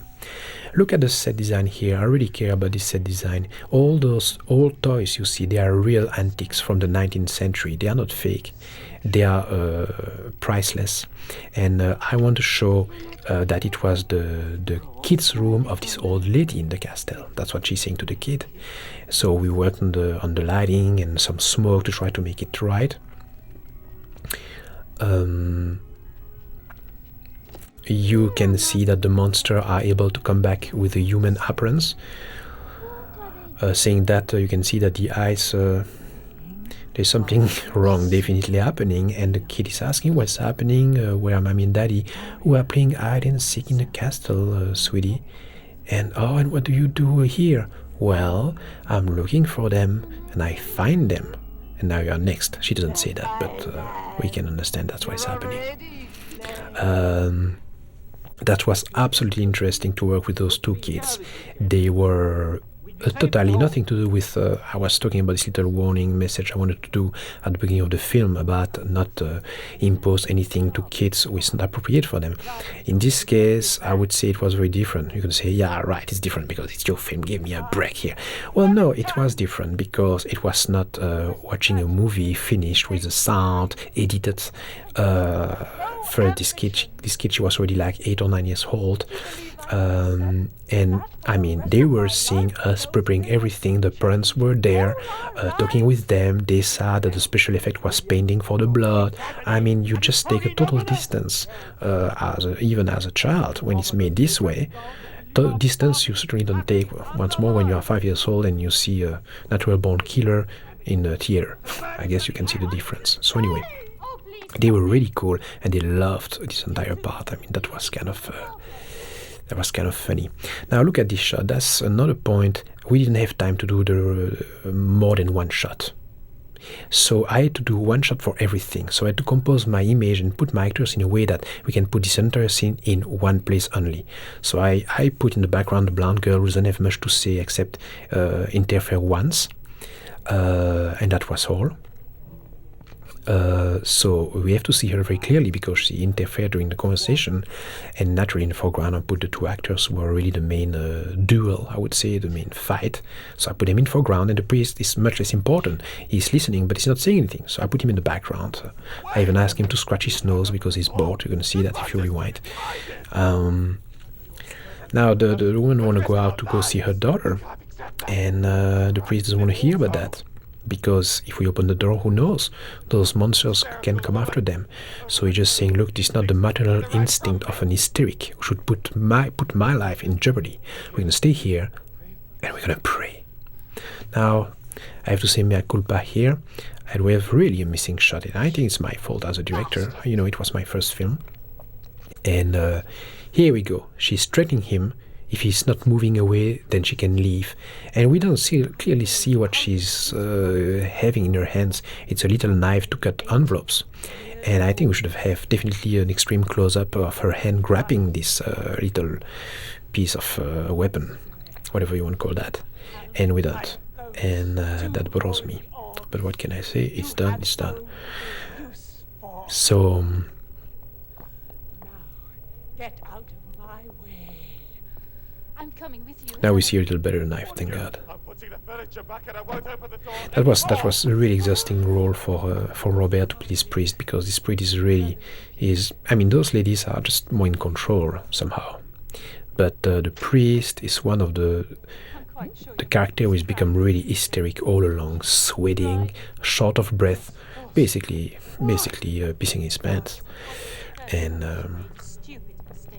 S1: Look at the set design here. I really care about this set design. All those old toys you see, they are real antiques from the 19th century. They are not fake. They are priceless. And I want to show that it was the kids' room of this old lady in the castle. That's what she's saying to the kid. So we worked on the lighting and some smoke to try to make it right. You can see that the monster are able to come back with a human appearance. Saying that, you can see that the eyes, there's something wrong definitely happening, and the kid is asking what's happening, where are mommy and daddy, who are playing hide and seek in the castle, sweetie. And what do you do here? Well, I'm looking for them, and I find them. And now you're next. She doesn't say that, but we can understand that's what's happening. That was absolutely interesting to work with those two kids. They were totally nothing to do with. I was talking about this little warning message I wanted to do at the beginning of the film about not impose anything to kids who is not appropriate for them. In this case, I would say it was very different. You can say, yeah, right, it's different because it's your film. Give me a break here. Well, no, it was different because it was not watching a movie finished with the sound edited. First, this kid, she was already like 8 or 9 years old. And I mean, they were seeing us preparing everything. The parents were there, talking with them. They saw that the special effect was painting for the blood. I mean, you just take a total distance, even as a child, when it's made this way. The distance you certainly don't take once more when you are 5 years old and you see a natural-born killer in a theater. I guess you can see the difference. So anyway, they were really cool and they loved this entire part. I mean, that was kind of funny. Now look at this shot. That's another point. We didn't have time to do the more than one shot. So I had to do one shot for everything. So I had to compose my image and put my actors in a way that we can put this entire scene in one place only. So I put in the background the blonde girl who doesn't have much to say except interfere once. And that was all. So we have to see her very clearly because she interfered during the conversation, and naturally in the foreground I put the two actors who were really the main duel, I would say, the main fight. So I put him in foreground, and the priest is much less important. He's listening, but he's not saying anything. So I put him in the background. I even asked him to scratch his nose because he's bored. You're going to see that if you rewind. Now the woman want to go out to go see her daughter, and the priest doesn't want to hear about that. Because if we open the door, who knows? Those monsters can come after them. So he's just saying, look, this is not the maternal instinct of an hysteric who should put my life in jeopardy. We're going to stay here and we're going to pray. Now, I have to say mea culpa here. And we have really a missing shot. And I think it's my fault as a director. You know, it was my first film. And here we go. She's threatening him. If he's not moving away, then she can leave. And we don't clearly see what she's having in her hands. It's a little knife to cut envelopes. And I think we should have definitely an extreme close-up of her hand grabbing this little piece of weapon, whatever you want to call that. And we don't. And that bothers me. But what can I say? It's done, it's done. So...
S3: Get out of my way. I'm coming with you.
S1: Now we see a little better knife, thank God. That was a really exhausting role for Robert to play this priest, because this priest is I mean, those ladies are just more in control somehow, but the priest is one of the character who has become really hysteric all along, sweating, short of breath, basically pissing his pants, and I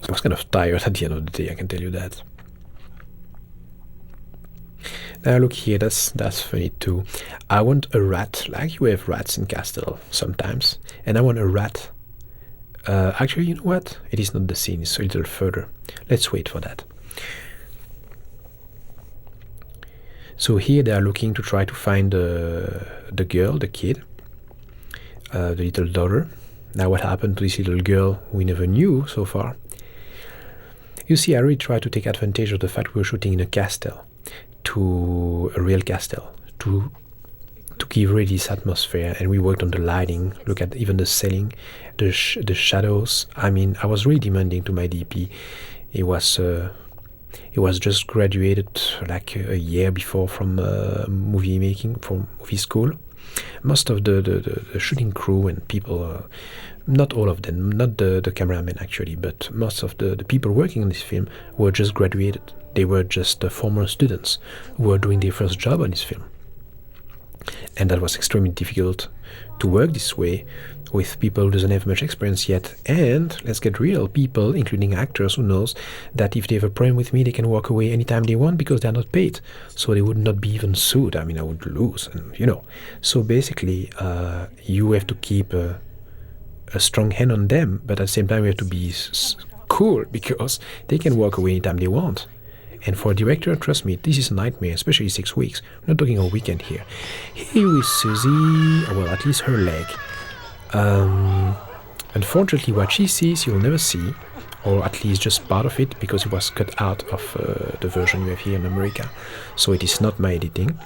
S1: was kind of tired at the end of the day, I can tell you that. Now look here, that's funny too. I want a rat, like you have rats in Castle sometimes, and I want a rat. Actually, you know what? It is not the scene, it's a little further. Let's wait for that. So here they are looking to try to find the girl, the kid, the little daughter. Now what happened to this little girl we never knew so far? You see, I really tried to take advantage of the fact we were shooting in a castle, to a real castle, to give really this atmosphere, and we worked on the lighting, look at even the ceiling, the shadows. I mean, I was really demanding to my DP. He was just graduated like a year before from movie making, from movie school. Most of the shooting crew and people, not all of them, not the cameramen actually, but most of the people working on this film were just graduated. They were just former students who were doing their first job on this film. And that was extremely difficult to work this way with people who doesn't have much experience yet. And let's get real, people, including actors, who knows that if they have a problem with me, they can walk away anytime they want because they're not paid. So they would not be even sued. I mean, I would lose, and you know. So basically, you have to keep a strong hand on them, but at the same time, you have to be cool because they can walk away anytime they want. And for a director, trust me, this is a nightmare, especially 6 weeks. We're not talking a weekend here. Here is Susie, well, at least her leg. Unfortunately, what she sees, you'll never see, or at least just part of it, because it was cut out of the version you have here in America. So it is not my editing.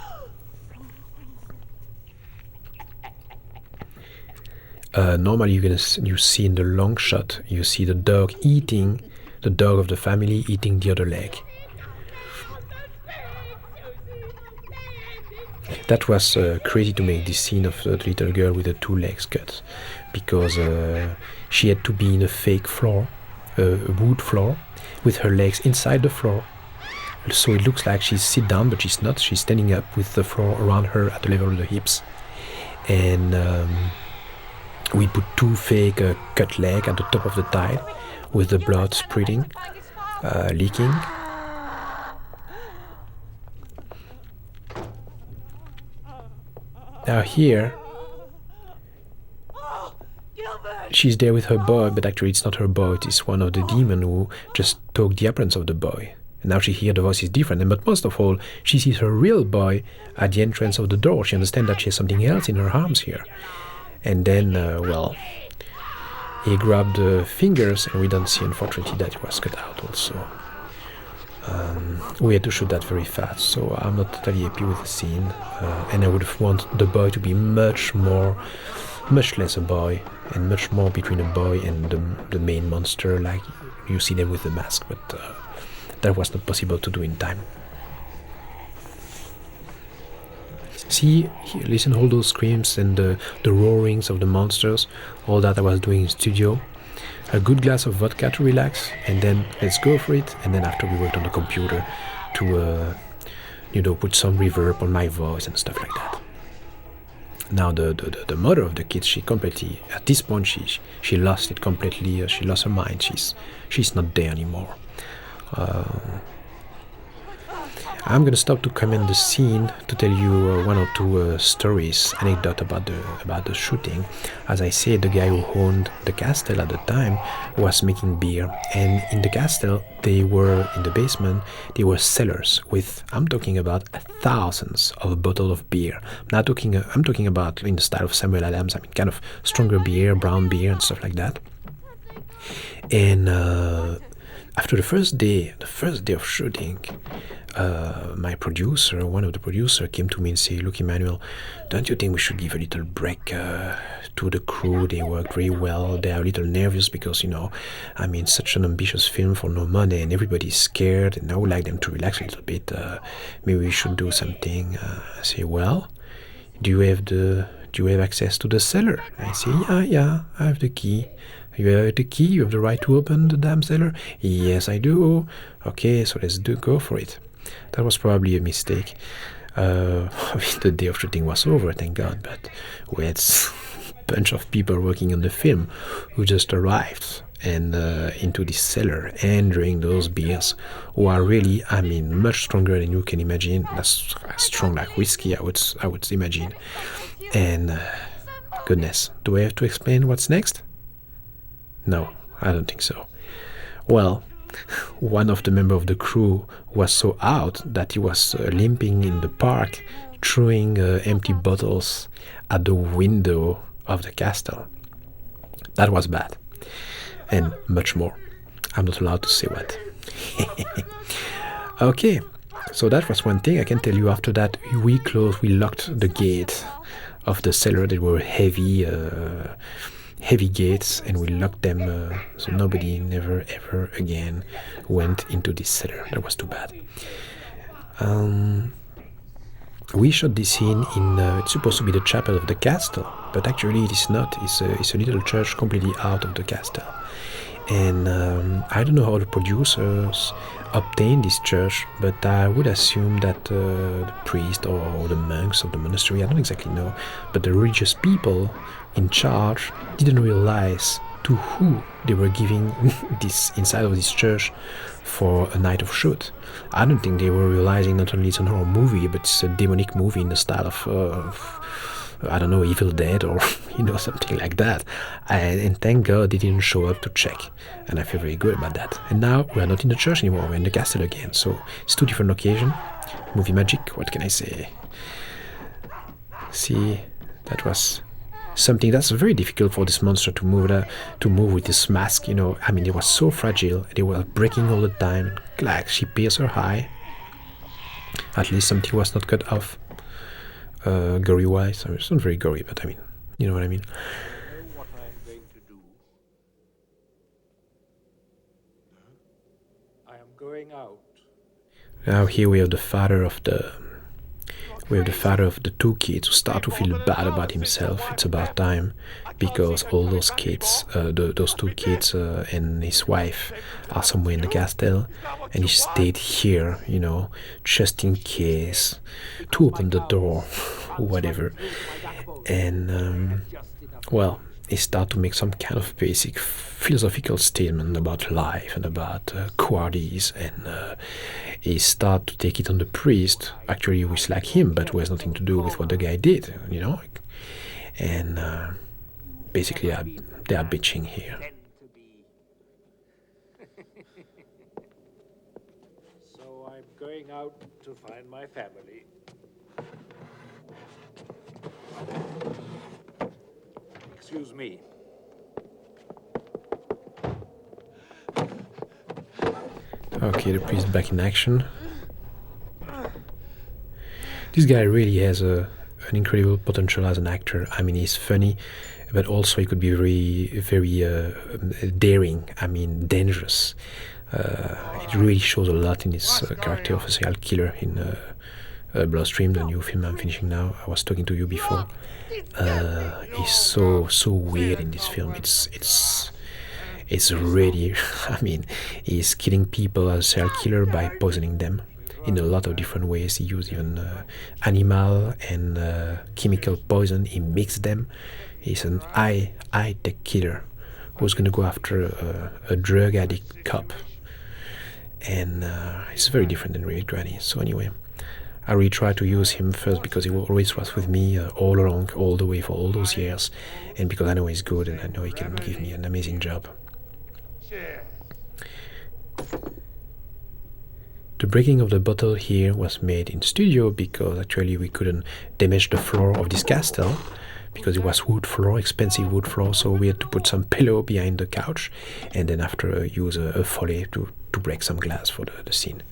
S1: Normally you see in the long shot, you see the dog of the family eating the other leg. That was crazy to make this scene of the little girl with the 2 legs cut, because she had to be in a fake floor, a wood floor, with her legs inside the floor. So it looks like she's sit down, but she's not. She's standing up with the floor around her at the level of the hips. And we put 2 fake cut legs at the top of the tile, with the blood spreading, leaking. Now here, she's there with her boy, but actually it's not her boy, it is one of the demons who just took the appearance of the boy. And now she hears the voice is different, but most of all, she sees her real boy at the entrance of the door. She understands that she has something else in her arms here. And then, he grabbed the fingers, and we don't see, unfortunately, that it was cut out also. We had to shoot that very fast, so I'm not totally happy with the scene, and I would have wanted the boy to be much less a boy, and much more between a boy and the main monster, like you see them with the mask, but that was not possible to do in time. See, here, listen all those screams and the roarings of the monsters, all that I was doing in studio. A good glass of vodka to relax, and then let's go for it. And then after we worked on the computer to, put some reverb on my voice and stuff like that. Now the mother of the kids, she completely, at this point, she lost it completely. She lost her mind. She's not there anymore. I'm gonna stop to comment the scene to tell you 1 or 2 stories, anecdote about the shooting. As I said, the guy who owned the castle at the time was making beer, and in the castle they were in the basement. They were cellars with, I'm talking about thousands of bottles of beer. I'm talking about in the style of Samuel Adams. I mean, kind of stronger beer, brown beer, and stuff like that. And after the first day of shooting, one of the producers came to me and said, "Look, Emmanuel, don't you think we should give a little break to the crew? They worked very well. They are a little nervous because, such an ambitious film for no money, and everybody's scared, and I would like them to relax a little bit. Maybe we should do something." I say, "Well, do you have access to the cellar?" I say, "Yeah, I have the key." "You have the key? You have the right to open the damn cellar?" "Yes, I do." "Okay, so let's go for it." That was probably a mistake. The day of shooting was over, thank God, but we had a bunch of people working on the film who just arrived and into this cellar and drank those beers, who are really, much stronger than you can imagine. That's strong like whiskey, I would imagine. And goodness, do I have to explain what's next? No, I don't think so. Well, one of the members of the crew was so out that he was limping in the park, throwing empty bottles at the window of the castle. That was bad. And much more. I'm not allowed to say what. Okay, so that was one thing. I can tell you after that, we locked the gate of the cellar. They were heavy gates, and we locked them so nobody never ever again went into this cellar. That was too bad. We shot this scene in it's supposed to be the chapel of the castle, but actually it is not. It's a little church completely out of the castle. And I don't know how the producers obtained this church, but I would assume that the priest or the monks of the monastery, I don't exactly know, but the religious people in charge didn't realize to who they were giving this inside of this church for a night of shoot. I don't think they were realizing not only it's a horror movie, but it's a demonic movie in the style of I don't know, Evil Dead or something like that. And thank God they didn't show up to check, and I feel very good about that. And now we're not in the church anymore, we're in the castle again, so it's 2 different locations. Movie magic, what can I say? See, that was something that's very difficult for this monster to move with this mask. I mean, it was so fragile. They were breaking all the time. Like she pierced her eye. At least something was not cut off. Gory wise, it's not very gory, but I mean, you know what I mean.
S2: What I'm going to do? I am going out.
S1: Now here we have the father of the two kids who start to feel bad about himself. It's about time, because all those kids, those two kids and his wife are somewhere in the castle, and he stayed here, just in case, to open the door, or whatever. And well, he start to make some kind of basic philosophical statement about life and about qualities, and he start to take it on the priest, actually, who is like him, but who has nothing to do with what the guy did, and basically they are bitching here.
S2: So I'm going out to find my family. Excuse me.
S1: Okay, the priest back in action. This guy really has an incredible potential as an actor. I mean, he's funny, but also he could be very, very daring. I mean, dangerous. It really shows a lot in his character of a serial killer in Bloodstream, the new film I'm finishing now. I was talking to you before. He's so weird in this film. It's really, I mean, he's killing people as a serial killer by poisoning them in a lot of different ways. He used even animal and chemical poison. He mixed them. He's an high-tech killer who's going to go after a drug addict cop. And it's very different than Rabid Grannies. So anyway, I really try to use him first because he always was with me all along, all the way for all those years, and because I know he's good and I know he can give me an amazing job. The breaking of the bottle here was made in studio because actually we couldn't damage the floor of this castle because it was wood floor, expensive wood floor, so we had to put some pillow behind the couch and then after use a foley to break some glass for the scene.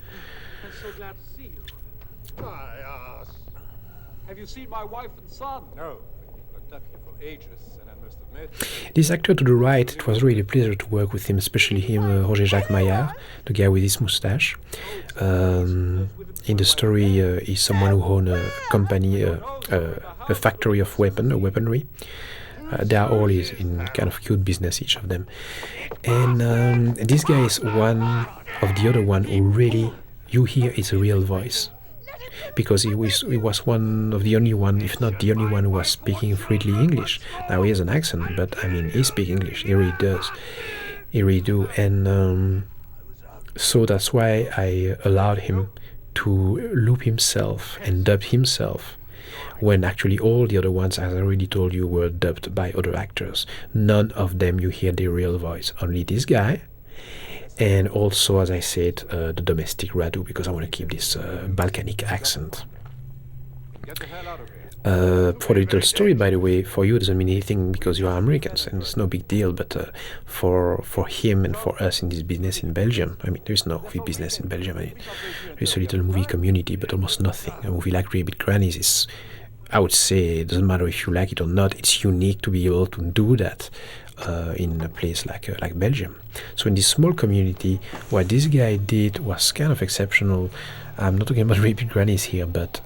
S2: I'm so glad to see you. Have you seen my wife and son?
S4: No, we've looked up here for ages, and I must admit...
S1: This actor to the right, it was really a pleasure to work with him, especially him, Roger Jacques Maillard, the guy with his mustache. In the story, he's someone who owns a company, a factory of weaponry. They are all in kind of cute business, each of them. And this guy is one of the other one who really, you hear his real voice. Because he was one of the only one, if not the only one, who was speaking freely English. Now he has an accent, but I mean, he speaks English. He really does. He really do. And so that's why I allowed him to loop himself and dub himself, when actually all the other ones, as I already told you, were dubbed by other actors. None of them you hear their real voice. Only this guy. And also, as I said, the domestic Radu, because I want to keep this Balkanic accent. For the little story, by the way, for you it doesn't mean anything because you are Americans, and it's no big deal, but for him and for us in this business in Belgium, I mean, there is no movie business in Belgium. I mean, there's a little movie community, but almost nothing. A movie like Rabid Grannies is, I would say, it doesn't matter if you like it or not, it's unique to be able to do that. In a place like Belgium. So in this small community, what this guy did was kind of exceptional. I'm not talking about Rabid Grannies here, but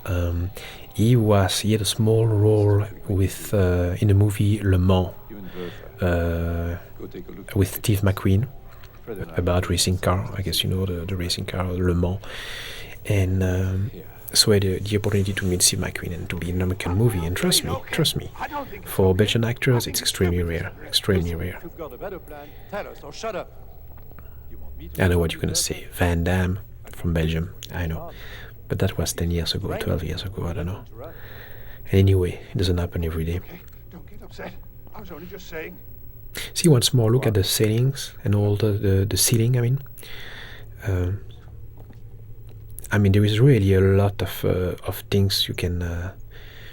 S1: he had a small role with in the movie Le Mans with Steve McQueen about racing car. I guess you know the racing car Le Mans, and so I had the opportunity to meet Steve McQueen and to be in an American movie. And trust me, for Belgian actors, it's extremely rare. Extremely rare. I know what you're gonna say, Van Damme from Belgium. I know, but that was 10 years ago, 12 years ago. I don't know. Anyway, it doesn't happen every day.
S2: Okay, don't get upset. I was only just saying.
S1: See once more. Look at the ceilings and all the ceiling. I mean, there is really a lot of things you can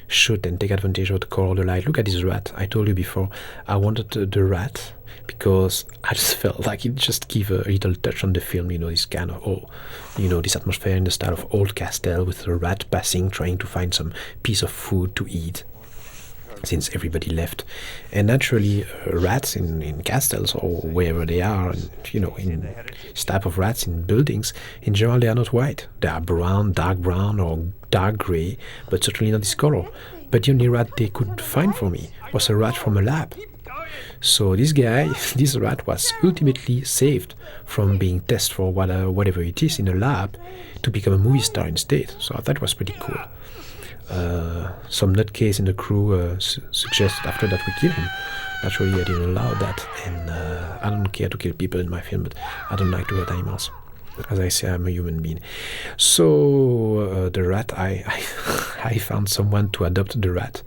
S1: shoot and take advantage of the color of the light. Look at this rat. I told you before, I wanted the rat because I just felt like it just give a little touch on the film, this kind of, this atmosphere in the style of old castle with a rat passing, trying to find some piece of food to eat, since everybody left. And naturally, rats in castles or wherever they are, and in this type of rats in buildings, in general, they are not white. They are dark brown, or dark grey, but certainly not this color. But the only rat they could find for me was a rat from a lab. So this rat was ultimately saved from being tested for whatever it is in a lab to become a movie star instead. So that was pretty cool. Some nutcase in the crew suggested after that we kill him. Naturally, I didn't allow that, and I don't care to kill people in my film, but I don't like to hurt animals. As I say, I'm a human being. So the rat, I found someone to adopt the rat,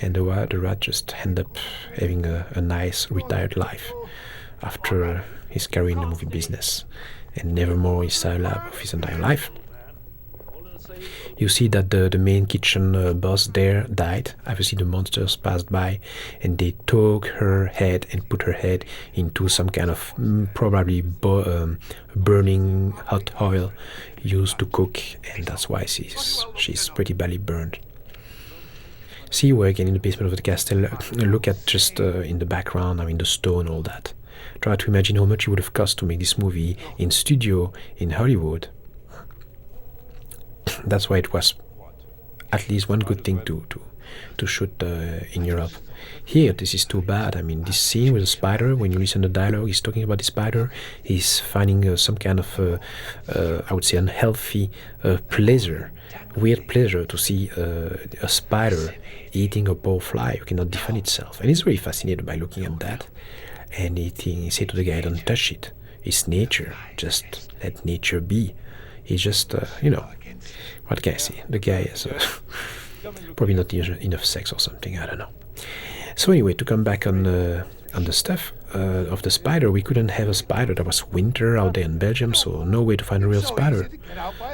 S1: and the rat just ended up having a nice retired life after his career in the movie business, and never more he saw a lab of his entire life. You see that the main kitchen boss there died. Obviously the monsters passed by and they took her head and put her head into some kind of probably burning hot oil used to cook, and that's why she's pretty badly burned. See, we're again in the basement of the castle. Look at just in the background, the stone, all that. Try to imagine how much it would have cost to make this movie in studio in Hollywood. That's why it was at least one good thing to shoot in Europe. Here, this is too bad. This scene with the spider, when you listen to the dialogue, he's talking about the spider. He's finding some kind of, I would say, unhealthy pleasure, weird pleasure to see a spider eating a poor fly who cannot defend itself. And he's very fascinated by looking at that. And he said to the guy, don't touch it. It's nature. Just let nature be. He's just, what can I say? The guy has probably not enough sex or something, I don't know. So anyway, to come back on the stuff of the spider, we couldn't have a spider. There was winter out there in Belgium, so no way to find a real spider.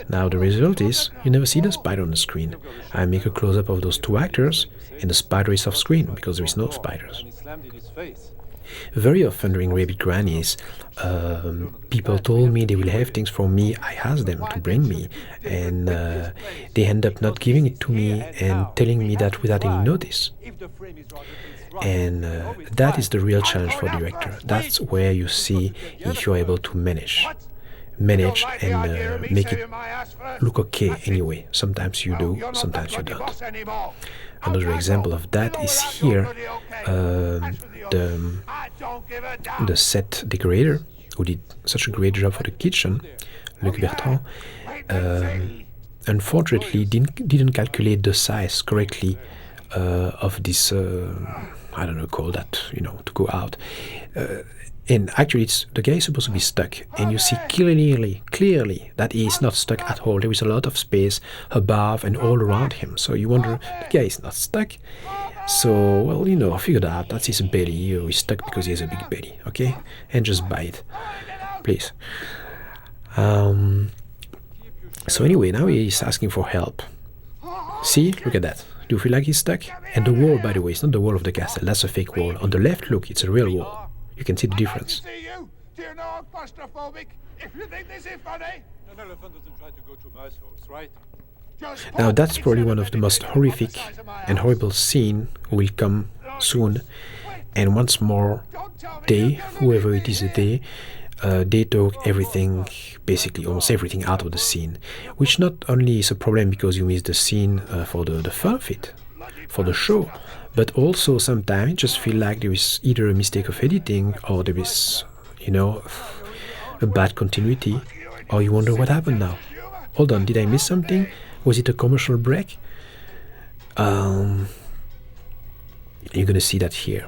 S1: Now the result is, you never see the spider on the screen. I make a close-up of those two actors, and the spider is off screen, because there is no spiders. Very often during Rabid Grannies, people told me they will have things for me. I asked them to bring me, and they end up not giving it to me and telling me that without any notice. And that is the real challenge for the director. That's where you see if you're able to manage and make it look okay anyway. Sometimes you do, sometimes you don't. Another example of that is here, the set decorator who did such a great job for the kitchen, Luc Bertrand, unfortunately didn't calculate the size correctly of this, I don't know, call that, to go out. And actually, the guy is supposed to be stuck, and you see clearly that he is not stuck at all. There is a lot of space above and all around him. So you wonder, the guy is not stuck. So, well, I figured out that's his belly. He's stuck because he has a big belly, okay? And just buy it, please. So anyway, now he's asking for help. See, look at that. Do you feel like he's stuck? And the wall, by the way, is not the wall of the castle. That's a fake wall. On the left, look, it's a real wall. You can see the difference.
S2: Do you know I'm claustrophobic? If you think this is funny,
S4: An elephant doesn't try to go through mouse holes, right?
S1: Now that's probably one of the most horrific and horrible scenes will come soon. And once more, whoever it is they took everything, basically almost everything out of the scene. Which not only is a problem because you miss the scene for the fun of it, for the show, but also sometimes it just feel like there is either a mistake of editing or there is, a bad continuity, or you wonder what happened now. Hold on, did I miss something? Was it a commercial break? You're gonna see that here.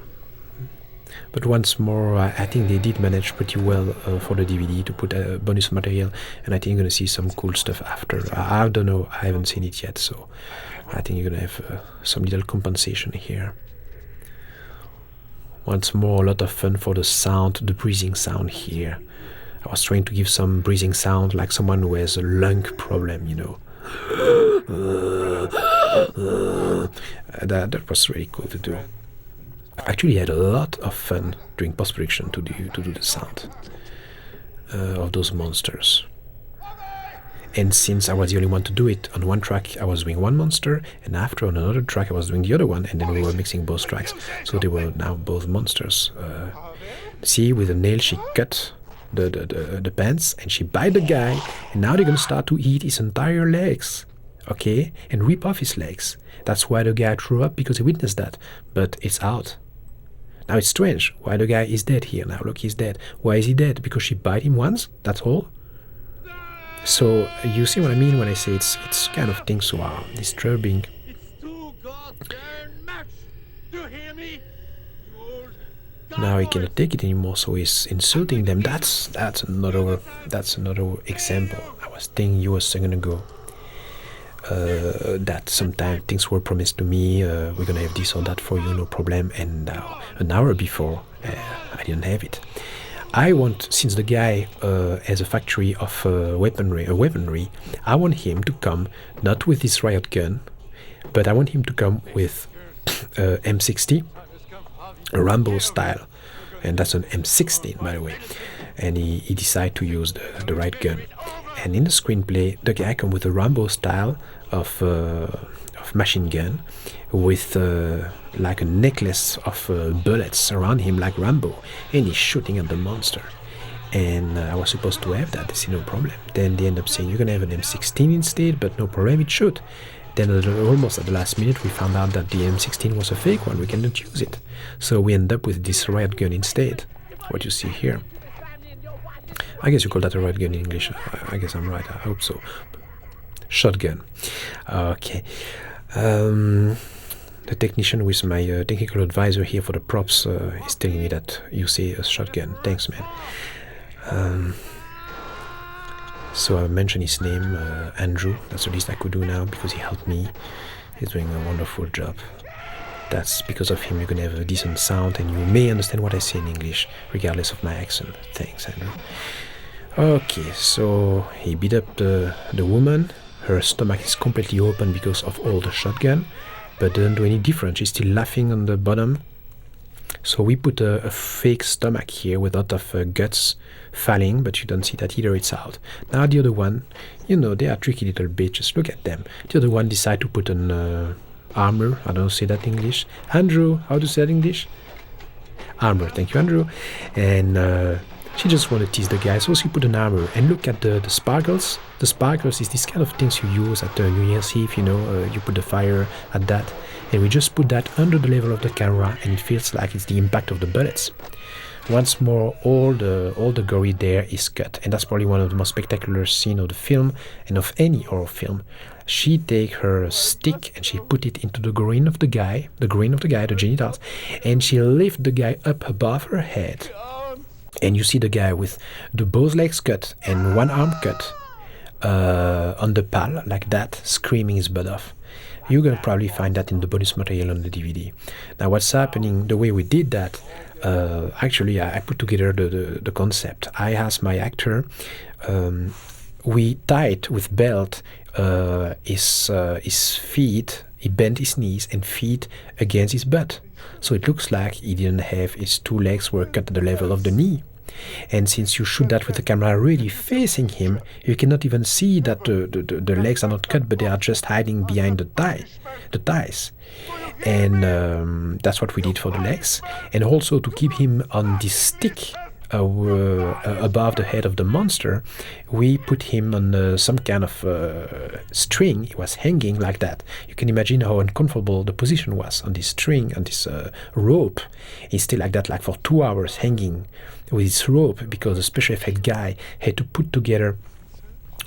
S1: But once more, I think they did manage pretty well for the DVD to put bonus material, and I think you're gonna see some cool stuff after. I don't know, I haven't seen it yet, so I think you're gonna have some little compensation here. Once more, a lot of fun for the sound, the breathing sound here. I was trying to give some breathing sound like someone who has a lung problem, That was really cool to do. Actually, I had a lot of fun during post-production to do the sound of those monsters. And since I was the only one to do it, on one track I was doing one monster, and after on another track I was doing the other one, and then we were mixing both tracks, so they were now both monsters. See, with a nail she cut the pants, and she bite the guy, and now they're gonna start to eat his entire legs, okay, and rip off his legs. That's why the guy threw up, because he witnessed that, but it's out. Now it's strange, why the guy is dead here now, look, he's dead. Why is he dead? Because she bite him once, that's all? So you see what I mean when I say it's kind of things so are disturbing.
S5: It's too goddamn much. Do you hear me?
S1: Now he cannot take it anymore, so he's insulting them. That's another example. I was telling you a second ago that sometimes things were promised to me. We're gonna have this or that for you, no problem. And now an hour before, I didn't have it. I want, since the guy has a factory of weaponry, I want him to come not with this riot gun, but I want him to come with M60, a Rambo style, and that's an M16 by the way. And he decided to use the right gun. And in the screenplay, the guy come with a Rambo style of machine gun, with like a necklace of bullets around him like Rambo, and he's shooting at the monster. And I was supposed to have that, they say no problem. Then they end up saying you're gonna have an M16 instead, but no problem, it shoot. Then almost at the last minute we found out that the M16 was a fake one, we cannot use it. So we end up with this riot gun instead, what you see here. I guess you call that a riot gun in English, I guess I'm right, I hope so. Shotgun. Okay. The technician with my technical advisor here for the props is telling me that you say a shotgun. Thanks, man. So I mentioned his name, Andrew. That's the least I could do now because he helped me. He's doing a wonderful job. That's because of him you're gonna have a decent sound and you may understand what I say in English, regardless of my accent. Thanks, Andrew. Okay, so he beat up the woman. Her stomach is completely open because of all the shotgun, but doesn't do any difference. She's still laughing on the bottom. So we put a fake stomach here with a lot of guts falling, but you don't see that either, it's out. Now the other one, you know, they are tricky little bitches, look at them. The other one decided to put an armor, I don't say that in English. Andrew, how to say that in English? Armor, thank you, Andrew. And she just wanted to tease the guy, so she put an armor. And look at the sparkles. The sparkles is this kind of things you use at New Year's Eve, you know, you put the fire at that. And we just put that under the level of the camera, and it feels like it's the impact of the bullets. Once more, all the gory there is cut, and that's probably one of the most spectacular scenes of the film and of any horror film. She take her stick and she put it into the groin of the guy, the genitals, and she lift the guy up above her head. And you see the guy with both legs cut and one arm cut on the pal, like that, screaming his butt off. You're going to probably find that in the bonus material on the DVD. Now what's happening, the way we did that, actually I put together the concept. I asked my actor, we tied with belt his feet, he bent his knees and feet against his butt. So it looks like he didn't have his two legs were cut at the level of the knee. And since you shoot that with the camera really facing him, you cannot even see that the legs are not cut, but they are just hiding behind the thighs. And that's what we did for the legs. And also to keep him on this stick above the head of the monster, we put him on some kind of string. He was hanging like that. You can imagine how uncomfortable the position was on this string, on this rope. He's still like that, like for 2 hours hanging with this rope, because the special effect guy had to put together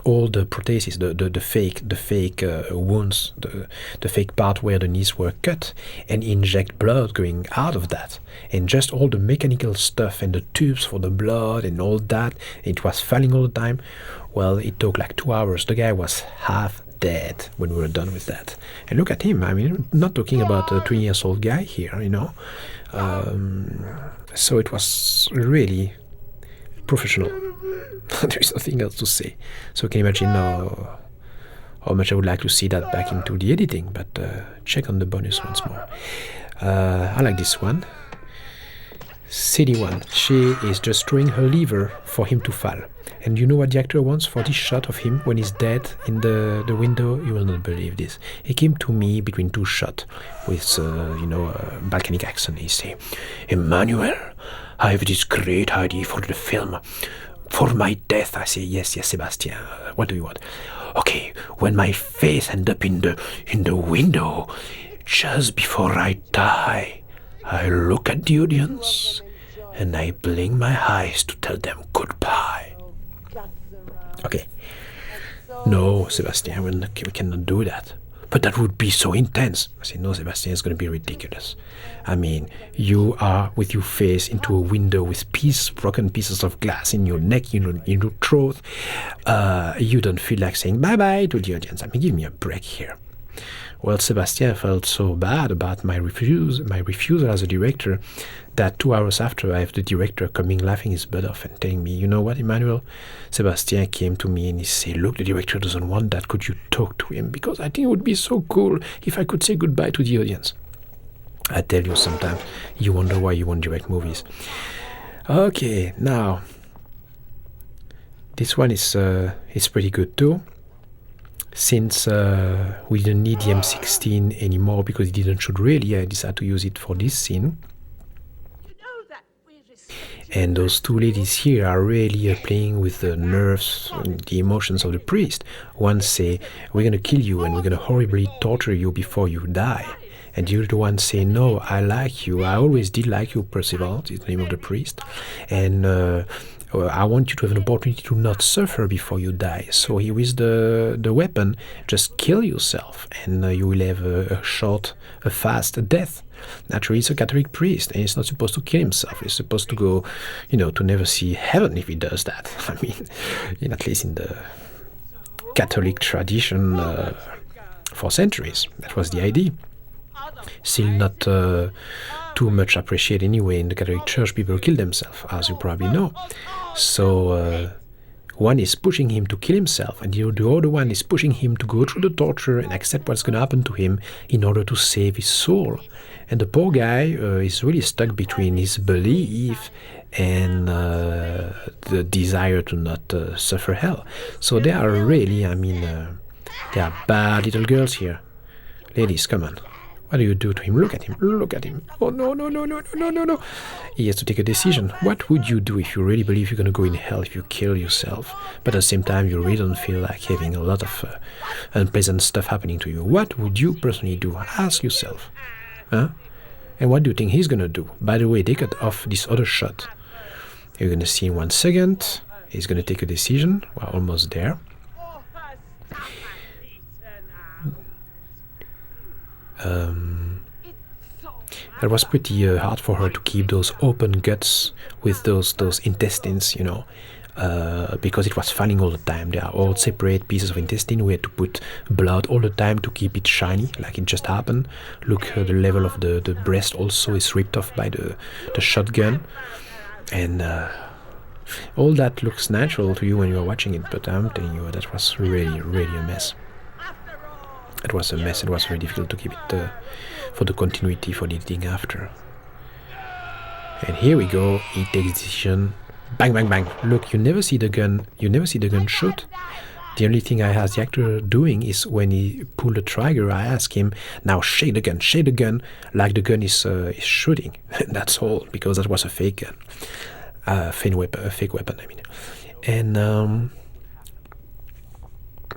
S1: all the prostheses, the fake wounds, the fake part where the knees were cut, and inject blood going out of that, and just all the mechanical stuff and the tubes for the blood and all that. It was falling all the time. Well, it took like 2 hours. The guy was half dead when we were done with that. And look at him. I mean, not talking about a 20-year-old guy here, you know. So it was really professional. There is nothing else to say. So can you imagine how much I would like to see that back into the editing, but check on the bonus once more. I like this one. CD1. She is just throwing her lever for him to fall. And you know what the actor wants for this shot of him when he's dead in the window? You will not believe this. He came to me between two shots with, a Balkanic accent. He say, "Emmanuel, I have this great idea for the film. For my death." I say, yes, Sebastian. What do you want? "Okay, when my face ends up in the window, just before I die, I look at the audience and I blink my eyes to tell them goodbye." Okay. "No, Sebastian, we cannot do that. But that would be so intense." I say, "No, Sebastian, it's going to be ridiculous. I mean, you are with your face into a window with broken pieces of glass in your neck, in your throat. You don't feel like saying bye-bye to the audience. I mean, give me a break here." Well, Sebastian felt so bad about my refusal as a director that 2 hours after, I have the director coming laughing his butt off and telling me, "You know what, Emmanuel? Sebastian came to me and he said, 'Look, the director doesn't want that. Could you talk to him? Because I think it would be so cool if I could say goodbye to the audience.'" I tell you, sometimes you wonder why you won't direct movies. Okay, now this one is pretty good too. Since we didn't need the M16 anymore because it didn't shoot really, I decided to use it for this scene. And those two ladies here are really playing with the nerves and the emotions of the priest. One say, "We're going to kill you and we're going to horribly torture you before you die." And the other one say, "No, I like you. I always did like you, Percival," is the name of the priest. "And I want you to have an opportunity to not suffer before you die. So here with the weapon, just kill yourself and you will have a fast death." Naturally, he's a Catholic priest and he's not supposed to kill himself. He's supposed to go, to never see heaven if he does that. I mean, at least in the Catholic tradition for centuries, that was the idea. Still not too much appreciated anyway in the Catholic Church. People kill themselves, as you probably know. So one is pushing him to kill himself, and the other one is pushing him to go through the torture and accept what's going to happen to him in order to save his soul. And the poor guy is really stuck between his belief and the desire to not suffer hell. So they are really, they are bad little girls here. Ladies, come on. What do you do to him? Look at him. Look at him. Oh, no, no, no, no, no, no, no. He has to take a decision. What would you do if you really believe you're going to go in hell if you kill yourself, but at the same time you really don't feel like having a lot of unpleasant stuff happening to you? What would you personally do? Ask yourself. Huh? And what do you think he's going to do? By the way, they cut off this other shot. You're going to see in 1 second. He's going to take a decision. We're almost there. That was pretty hard for her to keep those open guts with those intestines, because it was falling all the time. They are all separate pieces of intestine. We had to put blood all the time to keep it shiny, like it just happened. Look, the level of the breast also is ripped off by the shotgun. And all that looks natural to you when you're watching it, but I'm telling you, that was really, really a mess. It was a mess. It was very difficult to keep it for the continuity, for the editing after. And here we go. He takes decision. Bang, bang, bang. Look, you never see the gun. You never see the gun shoot. The only thing I ask the actor doing is when he pulled the trigger, I ask him, "Now shake the gun, like the gun is shooting." That's all, because that was a fake gun, a fake weapon. I mean, and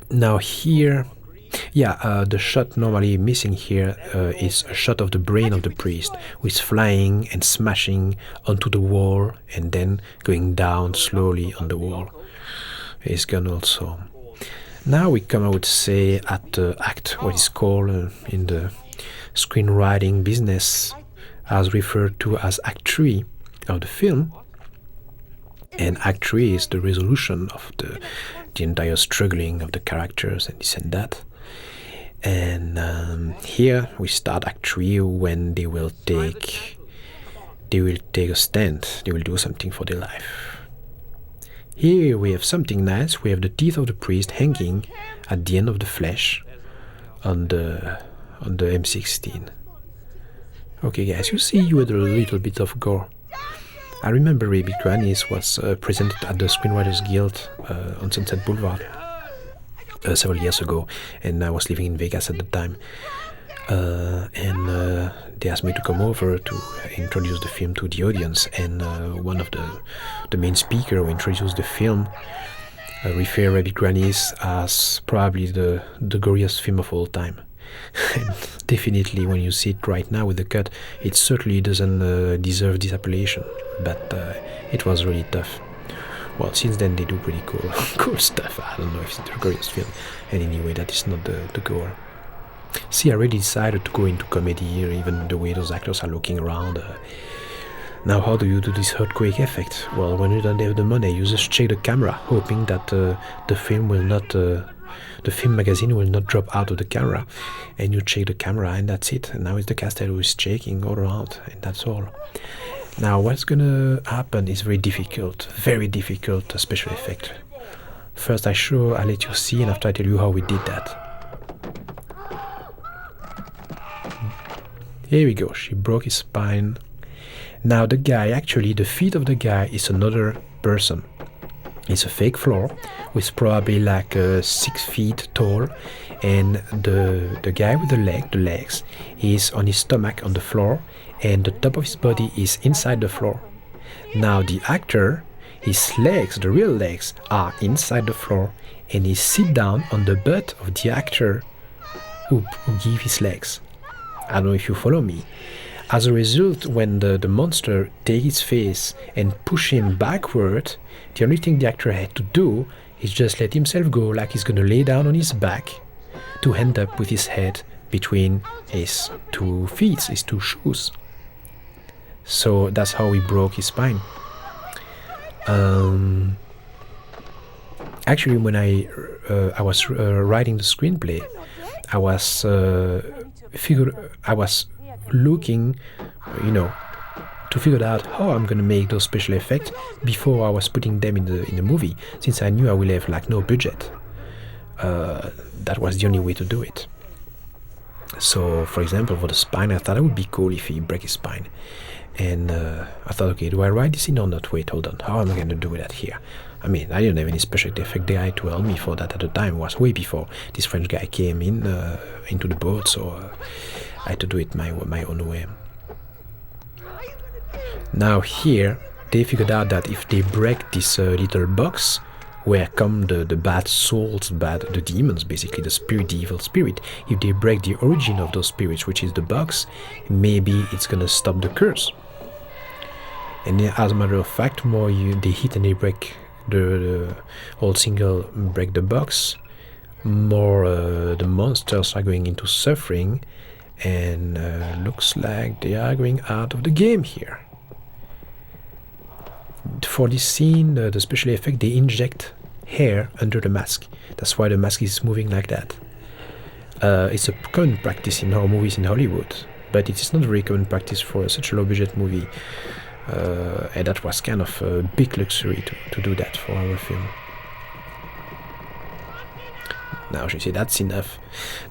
S1: now here. Yeah, the shot normally missing here is a shot of the brain of the priest, who is flying and smashing onto the wall and then going down slowly on the wall. His gun also. Now we come, I would say, at act, what is called in the screenwriting business as referred to as Act 3 of the film. And Act 3 is the resolution of the entire struggling of the characters and this and that. And here we start Act 3 when they will take a stand. They will do something for their life. Here we have something nice. We have the teeth of the priest hanging at the end of the flesh on the M16. Okay, guys, you see you had a little bit of gore. I remember Rabid Grannies was presented at the Screenwriters Guild on Sunset Boulevard several years ago, and I was living in Vegas at the time. And they asked me to come over to introduce the film to the audience, and one of the main speaker who introduced the film referred Rabid Grannies as probably the goriest film of all time. And definitely when you see it right now with the cut, it certainly doesn't deserve this appellation, but it was really tough. Well, since then they do pretty cool stuff. I don't know if it's the goriest film, and anyway, that is not the gore. See, I already decided to go into comedy here, even the way those actors are looking around. Now, how do you do this earthquake effect? Well, when you don't have the money, you just check the camera, hoping that the film magazine will not drop out of the camera, and you check the camera, and that's it. And now it's the castle who is shaking all around, and that's all. Now, what's gonna happen is very difficult, special effect. First, I let you see, and after I tell you how we did that. Here we go, she broke his spine. Now the guy, actually the feet of the guy is another person. It's a fake floor with probably like 6 feet tall, and the guy with the legs is on his stomach on the floor, and the top of his body is inside the floor. Now the actor, his legs, the real legs, are inside the floor, and he sit down on the butt of the actor who gave his legs. I don't know if you follow me. As a result, when the monster takes his face and push him backward, the only thing the actor had to do is just let himself go, like he's gonna lay down on his back to end up with his head between his 2 feet, his 2 shoes. So that's how he broke his spine. Actually, when I was writing the screenplay, I was looking, to figure out how I'm gonna make those special effects before I was putting them in the movie, since I knew I will have like no budget. That was the only way to do it. So, for example, for the spine, I thought it would be cool if he break his spine. And I thought, okay, do I write this in or not? Wait, hold on. How am I going to do that here? I mean, I didn't have any special effect guy to help me for that at the time. It was way before this French guy came into the boat, so I had to do it my own way. Now here, they figured out that if they break this little box, where come the bad souls, the demons, basically the evil spirit, if they break the origin of those spirits, which is the box, maybe it's gonna stop the curse. And as a matter of fact, more they hit and they break the whole single, break the box, more the monsters are going into suffering, and looks like they are going out of the game here. For this scene, the special effect, they inject hair under the mask. That's why the mask is moving like that. It's a common practice in horror movies in Hollywood, but it is not a very common practice for such a low-budget movie. And that was kind of a big luxury to do that for our film. Now she said that's enough.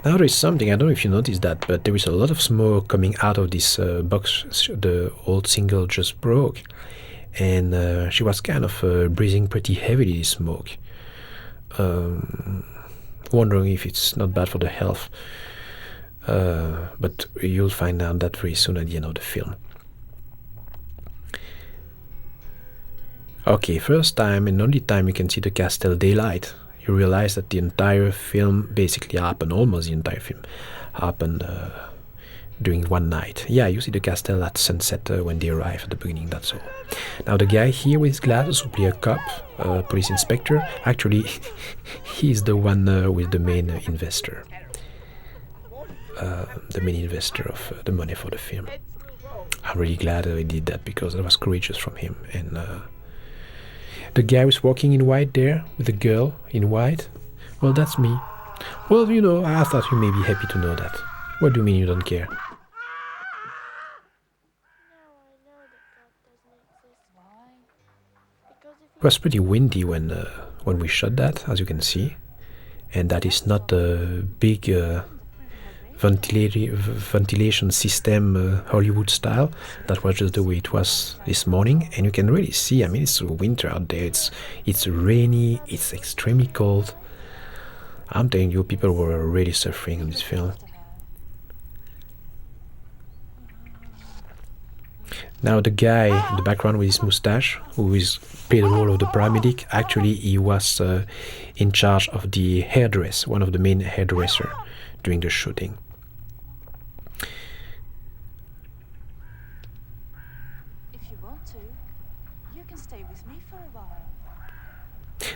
S1: Now there is something, I don't know if you noticed that, but there is a lot of smoke coming out of this box the old single just broke. And she was kind of breathing pretty heavily, this smoke. Wondering if it's not bad for the health. But you'll find out that very soon at the end of the film. Okay, first time and only time you can see the castle daylight. You realize that the entire film basically happened, almost the entire film happened during one night. Yeah, you see the castle at sunset when they arrive at the beginning, that's all. Now the guy here with his glasses will be a cop, police inspector. Actually, he's the one with the main investor. The main investor of the money for the film. I'm really glad he did that because that was courageous from him. And the guy was walking in white there with the girl in white. Well, that's me. Well, I thought you may be happy to know that. What do you mean you don't care? It was pretty windy when we shot that, as you can see, and that is not a big ventilation system Hollywood style. That was just the way it was this morning, and you can really see. I mean, it's winter out there. It's rainy. It's extremely cold. I'm telling you, people were really suffering in this film. Now the guy in the background with his mustache, who is played the role of the paramedic, actually he was in charge of the hairdresser, one of the main hairdresser during the shooting.
S3: If you want to, you can stay with me for a while.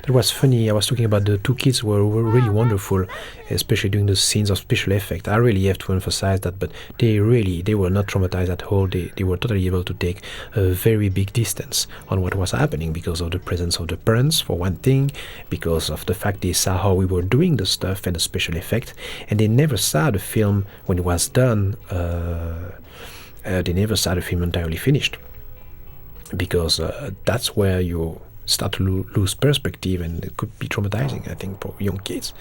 S1: It was funny. I was talking about the two kids were really wonderful, especially during the scenes of special effect. I really have to emphasize that, but they were not traumatized at all. They were totally able to take a very big distance on what was happening because of the presence of the parents, for one thing, because of the fact they saw how we were doing the stuff and the special effect, and they never saw the film when it was done. They never saw the film entirely finished, because that's where you start to lose perspective, and it could be traumatizing, I think, for young kids.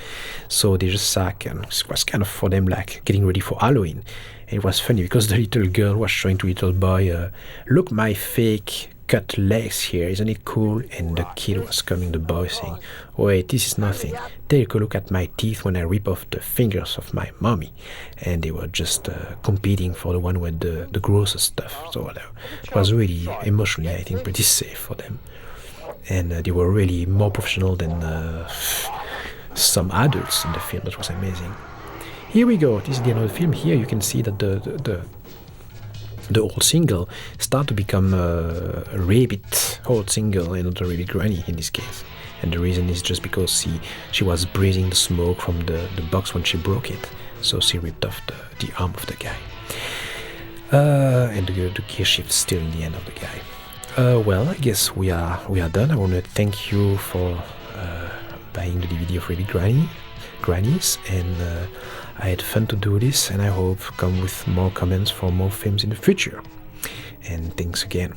S1: So they just suck, and it was kind of for them like getting ready for Halloween. And it was funny because the little girl was showing to little boy, look, my fake cut legs here, isn't it cool? And the kid was coming, the boy, saying, wait, this is nothing. Take a look at my teeth when I rip off the fingers of my mommy. And they were just competing for the one with the grossest stuff. So it was really emotionally, I think, pretty safe for them. And they were really more professional than some adults in the film. That was amazing. Here we go. This is the end of the film. Here you can see that the old single start to become a Rabid old single and not a Rabid Granny in this case. And the reason is just because she was breathing the smoke from the box when she broke it. So she ripped off the arm of the guy. And the gear shift still in the end of the guy. Well, I guess we are done. I want to thank you for buying the DVD of Rabid Grannies, and I had fun to do this, and I hope come with more comments for more films in the future. And thanks again.